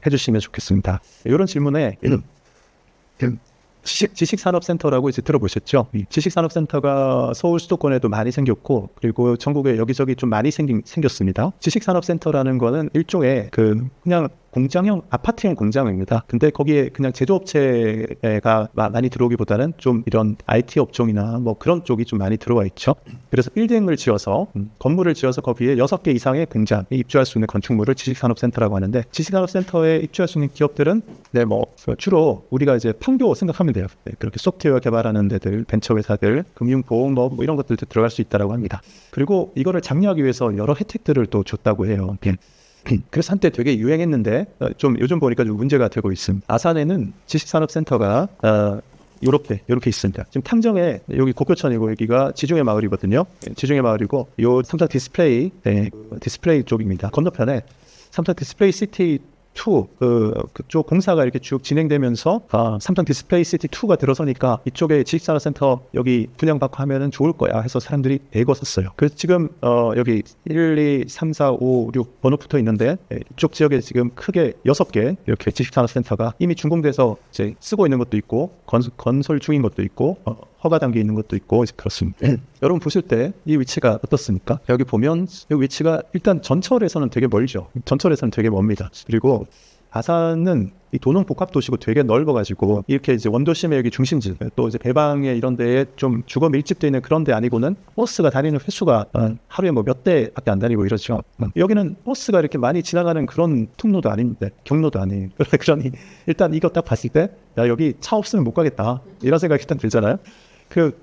해주시면 좋겠습니다. 이런 질문에 지식산업센터라고 이제 들어보셨죠? 지식산업센터가 서울 수도권에도 많이 생겼고, 그리고 전국에 여기저기 좀 많이 생겼습니다. 지식산업센터라는 거는 일종의 그냥 공장형, 아파트형 공장입니다. 근데 거기에 그냥 제조업체가 많이 들어오기보다는 좀 이런 IT 업종이나 뭐 그런 쪽이 좀 많이 들어와 있죠. 그래서 빌딩을 지어서, 건물을 지어서 거기에 6개 이상의 공장에 입주할 수 있는 건축물을 지식산업센터라고 하는데, 지식산업센터에 입주할 수 있는 기업들은 주로 우리가 이제 판교 생각하면 돼요. 그렇게 소프트웨어 개발하는 데들, 벤처회사들, 금융보험 뭐 이런 것들도 들어갈 수 있다라고 합니다. 그리고 이거를 장려하기 위해서 여러 혜택들을 또 줬다고 해요. 그래서 한때 되게 유행했는데 좀 요즘 보니까 좀 문제가 되고 있습니다. 아산에는 지식산업센터가 요렇게 있습니다. 지금 탕정에 여기 곡교천이고 여기가 지중해 마을이거든요. 지중해 마을이고 요 삼성 디스플레이 디스플레이 쪽입니다. 건너편에 삼성 디스플레이 시티 2 그쪽 공사가 이렇게 쭉 진행되면서 삼성 디스플레이 시티 2가 들어서니까 이쪽에 지식산업센터 여기 분양받고 하면은 좋을 거야 해서 사람들이 대거 샀어요. 그래서 지금 여기 1, 2, 3, 4, 5, 6 번호 붙어 있는데 이쪽 지역에 지금 크게 6개 이렇게 지식산업센터가 이미 준공돼서 이제 쓰고 있는 것도 있고 건설 중인 것도 있고 허가 단계에 있는 것도 있고 그렇습니다. 여러분 보실 때 이 위치가 어떻습니까? 여기 보면 이 위치가 일단 전철에서는 되게 멀죠. 전철에서는 되게 멉니다. 그리고 아산은 이 도농 복합 도시고 되게 넓어가지고 이렇게 이제 원도심의 여기 중심지, 또 이제 배방에 이런 데에 좀 주거 밀집되어 있는 그런 데 아니고는 버스가 다니는 횟수가 하루에 뭐 몇 대밖에 안 다니고 이러죠. 여기는 버스가 이렇게 많이 지나가는 그런 통로도 아닌데 경로도 아니에요. 그러니 일단 이거 딱 봤을 때 야, 여기 차 없으면 못 가겠다 이런 생각이 일단 들잖아요.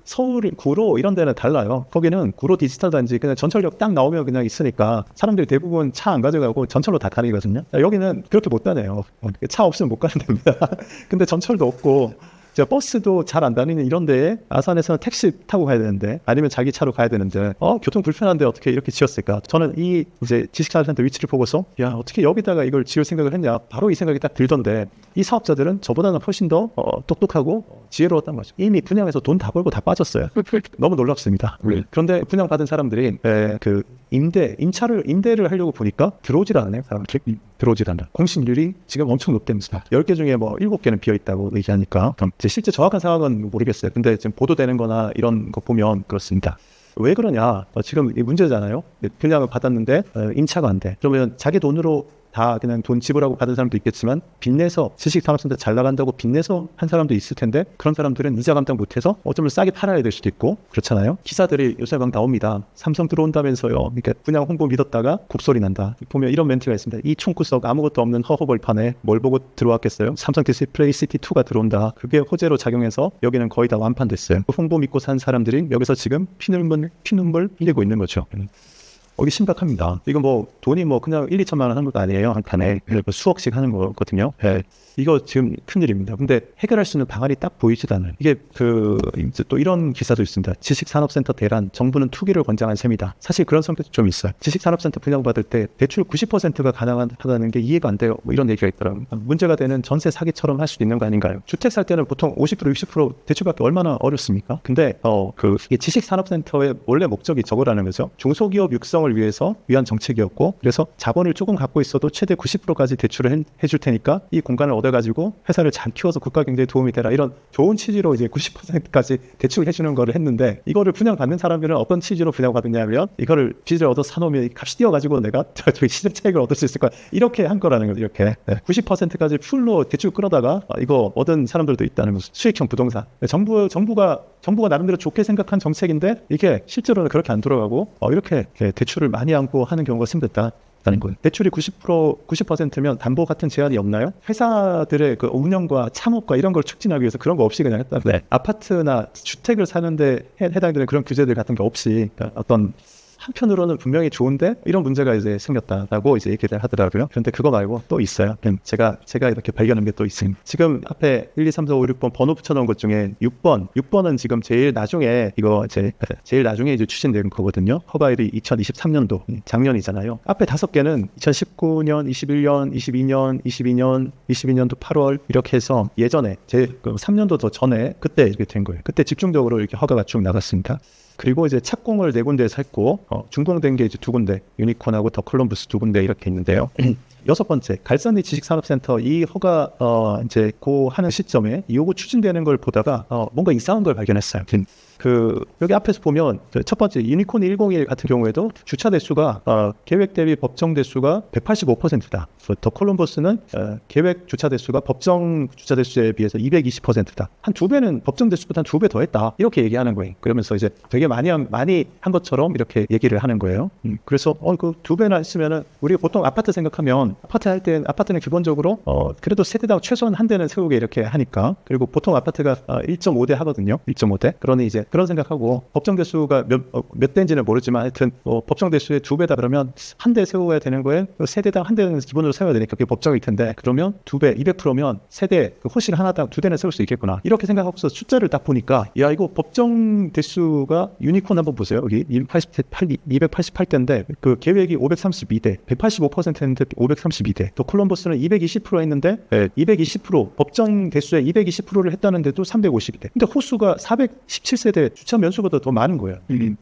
서울 구로 이런 데는 달라요. 거기는 구로 디지털 단지 그냥 전철역 딱 나오면 그냥 있으니까 사람들이 대부분 차 안 가져가고 전철로 다 다니거든요. 여기는 그렇게 못 다녀요. 차 없으면 못 가는 데입니다. 근데 전철도 없고 저 버스도 잘 안 다니는 이런 데에 아산에서는 택시 타고 가야 되는데 아니면 자기 차로 가야 되는데 교통 불편한데 어떻게 이렇게 지었을까? 저는 이 이제 지식산업센터 위치를 보고서 야 어떻게 여기다가 이걸 지을 생각을 했냐 바로 이 생각이 딱 들던데 이 사업자들은 저보다는 훨씬 더 똑똑하고 지혜로웠단 말이죠. 이미 분양해서 돈 다 벌고 다 빠졌어요. 너무 놀랍습니다. 그런데 분양 받은 사람들이 그 임대를 하려고 보니까 들어오질 않네요. 사람들이 들어오질 않아. 공실률이 지금 엄청 높답니다. 10개 중에 뭐 7개는 비어있다고 얘기하니까 실제 정확한 상황은 모르겠어요. 근데 지금 보도되는 거나 이런 거 보면 그렇습니다. 왜 그러냐? 지금 이 문제잖아요. 분양을 받았는데 임차가 안 돼. 그러면 자기 돈으로 다 그냥 돈 지불하고 받은 사람도 있겠지만 빚내서 지식산업센터 잘 나간다고 빚내서 한 사람도 있을 텐데 그런 사람들은 이자 감당 못해서 어쩌면 싸게 팔아야 될 수도 있고 그렇잖아요. 기사들이 요새 막 나옵니다. 삼성 들어온다면서요. 그러니까 분양 홍보 믿었다가 곡소리 난다. 보면 이런 멘트가 있습니다. 이 총구석 아무것도 없는 허허벌판에 뭘 보고 들어왔겠어요. 삼성 디스플레이 시티2가 들어온다. 그게 호재로 작용해서 여기는 거의 다 완판됐어요. 그 홍보 믿고 산 사람들이 여기서 지금 피눈물 흘리고 있는 거죠. 이게 심각합니다. 이거 뭐 돈이 뭐 그냥 1, 2천만 원 하는 것도 아니에요. 한 칸에 수억씩 하는 거거든요. 이거 지금 큰일입니다. 근데 해결할 수 있는 방안이 딱 보이지도 않아요. 이게 이제 또 이런 기사도 있습니다. 지식산업센터 대란, 정부는 투기를 권장한 셈이다. 사실 그런 성격도 좀 있어요. 지식산업센터 분양받을 때 대출 90%가 가능하다는 게 이해가 안 돼요. 뭐 이런 얘기가 있더라고요. 문제가 되는 전세 사기처럼 할 수도 있는 거 아닌가요? 주택 살 때는 보통 50%, 60% 대출받기 얼마나 어렵습니까? 근데 이게 지식산업센터의 원래 목적이 저거라는 거죠. 중소기업 육성을 위한 정책이었고 그래서 자본을 조금 갖고 있어도 최대 90%까지 대출을 해줄 테니까 이 공간을 얻어가지고 회사를 잘 키워서 국가 경제에 도움이 되라 이런 좋은 취지로 이제 90%까지 대출을 해주는 거를 했는데 이거를 분양받는 사람들은 어떤 취지로 분양받느냐면 이거를 빚을 얻어 사놓으면 값이 뛰어가지고 내가 저기 시세 차익을 얻을 수 있을 거야 이렇게 한 거라는 거죠. 이렇게 90%까지 풀로 대출 끌어다가 이거 얻은 사람들도 있다는 거죠. 수익형 부동산. 정부가 나름대로 좋게 생각한 정책인데 이게 실제로는 그렇게 안 돌아가고 이렇게 대출을 많이 안고 하는 경우가 생겼다. 거예요. 대출이 90%면 담보 같은 제한이 없나요? 회사들의 그 운영과 창업과 이런 걸 촉진하기 위해서 그런 거 없이 그냥 했다. 아파트나 주택을 사는데 해당되는 그런 규제들 같은 게 없이 어떤 한편으로는 분명히 좋은데 이런 문제가 이제 생겼다라고 이제 얘기를 하더라고요. 그런데 그거 말고 또 있어요. 제가 이렇게 발견한 게 또 있습니다. 지금 앞에 1, 2, 3, 4, 5, 6번 번호 붙여놓은 것 중에 6번은 지금 제일 나중에 이제 추진된 거거든요. 허가일이 2023년도 작년이잖아요. 앞에 5개는 2019년, 21년, 22년도 8월 이렇게 해서 예전에 3년도 더 전에 그때 이렇게 된 거예요. 그때 집중적으로 이렇게 허가가 쭉 나갔습니다. 그리고 이제 착공을 4군데에서 했고 준공된 게 이제 2군데 유니콘하고 더 콜럼버스 2군데 이렇게 있는데요. 6번째 갈산리 지식산업센터 이 허가 이제 하는 시점에 이 요구 추진되는 걸 보다가 뭔가 이상한 걸 발견했어요. 여기 앞에서 보면 첫 번째 유니콘 101 같은 경우에도 주차 대수가 계획 대비 법정 대수가 185%다. 더 콜럼버스는 계획 주차 대수가 법정 주차 대수에 비해서 220%다. 한 2배는 법정 대수보다 한 2배 더 했다. 이렇게 얘기하는 거예요. 그러면서 이제 되게 많이 한 것처럼 이렇게 얘기를 하는 거예요. 그래서 그 2배나 했으면은 우리가 보통 아파트 생각하면 아파트는 기본적으로 그래도 세대당 최소한 한 대는 세우게 이렇게 하니까 그리고 보통 아파트가 1.5대 하거든요. 1.5대. 그러니 이제 그런 생각하고 법정 대수가 몇 대인지는 모르지만 하여튼 법정 대수의 2배다 그러면 한 대 세워야 되는 거에 세대당 한 대는 기본으로 세워야 되니까 그게 법정일 텐데 그러면 2배 200%면 세대 호실 하나당 2대는 세울 수 있겠구나 이렇게 생각하고서 숫자를 딱 보니까 야 이거 법정 대수가 유니콘 한번 보세요. 여기 288대인데 그 계획이 532대 185%인데 532대 또 콜럼버스는 220% 했는데 220% 법정 대수의 220%를 했다는데도 352대 근데 호수가 417세대 주차 면수보다 더 많은 거예요.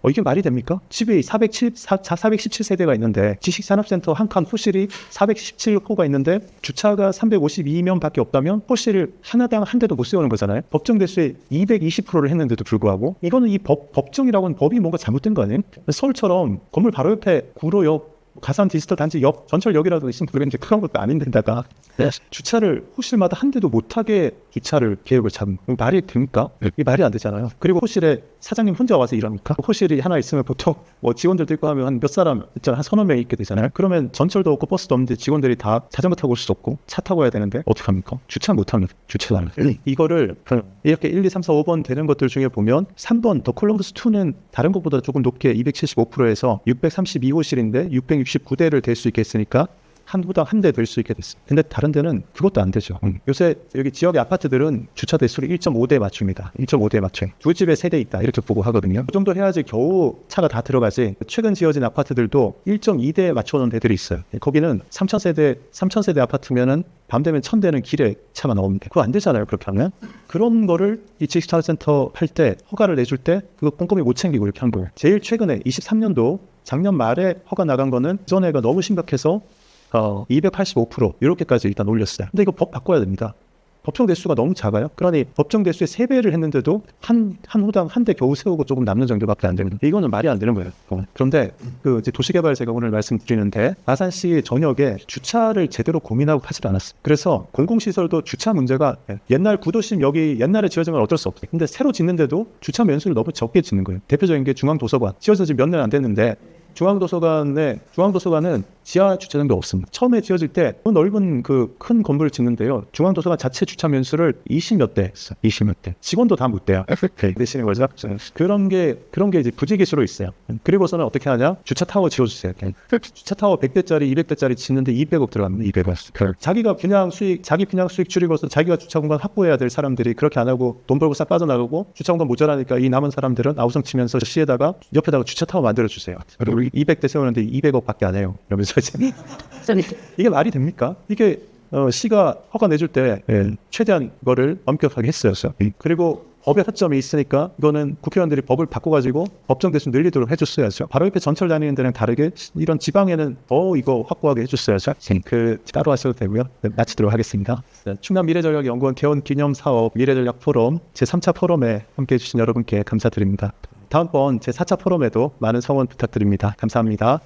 이게 말이 됩니까? 집이 417세대가 있는데 지식산업센터 한 칸 호실이 417호가 있는데 주차가 352면 밖에 없다면 호실을 하나당 한 대도 못 세우는 거잖아요. 법정 대수의 220%를 했는데도 불구하고 이거는 이 법정이라고 하는 법이 뭔가 잘못된 거 아니에요? 서울처럼 건물 바로 옆에 구로역 가산 디지털 단지 옆 전철역이라도 있으면 모르겠는데 그런 것도 아닌데다가 주차를 호실마다 한 대도 못하게 주차를 계획을 잡는 말이 됩니까? 이게 말이 안 되잖아요. 그리고 호실에 사장님 혼자 와서 일합니까? 호실이 하나 있으면 보통 뭐 직원들도 있고 하면 한 몇 사람 있잖아요. 한 서너 명 있게 되잖아요. 그러면 전철도 없고 버스도 없는데 직원들이 다 자전거 타고 올 수도 없고 차 타고 와야 되는데 어떡합니까? 주차 못하면 주차도 안 해요. 이거를 이렇게 1, 2, 3, 4, 5번 되는 것들 중에 보면 3번 더 콜럼버스 2는 다른 것보다 조금 높게 275%에서 632호실인데 669대를 댈 수 있게 했으니까 한 호당 한 대 될 수 있게 됐어요. 근데 다른 데는 그것도 안 되죠. 요새 여기 지역의 아파트들은 주차 대수를 1.5대 맞춥니다. 1.5대 맞춤. 두 집에 3대 있다 이렇게 보고 하거든요. 그 정도 해야지 겨우 차가 다 들어가지. 최근 지어진 아파트들도 1.2대 맞춰놓은 데들이 있어요. 거기는 3,000세대 아파트면은 밤 되면 1,000대는 길에 차가 나옵니다. 그거 안 되잖아요. 그렇게 하면. 그런 거를 이 지식차센터 할 때 허가를 내줄 때 그거 꼼꼼히 못 챙기고 이렇게 한 거예요. 제일 최근에 23년도 작년 말에 허가 나간 거는 전에가 너무 심각해서 285% 이렇게까지 일단 올렸어요. 근데 이거 법 바꿔야 됩니다. 법정 대수가 너무 작아요. 그러니 법정 대수의 3배를 했는데도 한 호당 한 대 겨우 세우고 조금 남는 정도밖에 안 됩니다. 이거는 말이 안 되는 거예요. 그런데 그 이제 도시개발 제가 오늘 말씀드리는데 마산시 전역에 주차를 제대로 고민하고 하질 않았어요. 그래서 공공시설도 주차 문제가 옛날 구도심 여기 옛날에 지어진 건 어쩔 수 없어요. 근데 새로 짓는데도 주차 면수를 너무 적게 짓는 거예요. 대표적인 게 중앙도서관. 지어진 지 몇 년 안 됐는데 중앙도서관은 지하 주차장도 없습니다. 처음에 지어질 때 넓은 그 큰 건물을 짓는데요. 중앙도서관 자체 주차 면수를 20몇 대 했어요. 20몇 대. 직원도 다 못 돼요. 되시는 거죠? 그런 게 이제 부지기수로 있어요. 그리고서는 어떻게 하냐? 주차 타워 지어주세요. 주차 타워 100대짜리, 200대짜리 짓는데 200억 들어갑니다. 200억. 자기 분양 수익 줄이고서 자기가 주차 공간 확보해야 될 사람들이 그렇게 안 하고 돈 벌고 싹 빠져나가고 주차 공간 모자라니까 이 남은 사람들은 아우성 치면서 시에다가 옆에다가 주차 타워 만들어주세요. 그리고 200대 세우는데 200억밖에 안 해요. 이러면서 이게 말이 됩니까? 이게 시가 허가 내줄 때 최대한 거를 엄격하게 했어요. 그리고 법의 타점이 있으니까 이거는 국회의원들이 법을 바꿔가지고 법정 대수 늘리도록 해줬어야죠. 바로 옆에 전철 다니는 데는 다르게 이런 지방에는 더 이거 확고하게 해줬어야죠. 따로 하셔도 되고요. 마치도록 하겠습니다. 충남 미래전략연구원 개원 기념 사업 미래전략 포럼 제3차 포럼에 함께해 주신 여러분께 감사드립니다. 다음번 제4차 포럼에도 많은 성원 부탁드립니다. 감사합니다.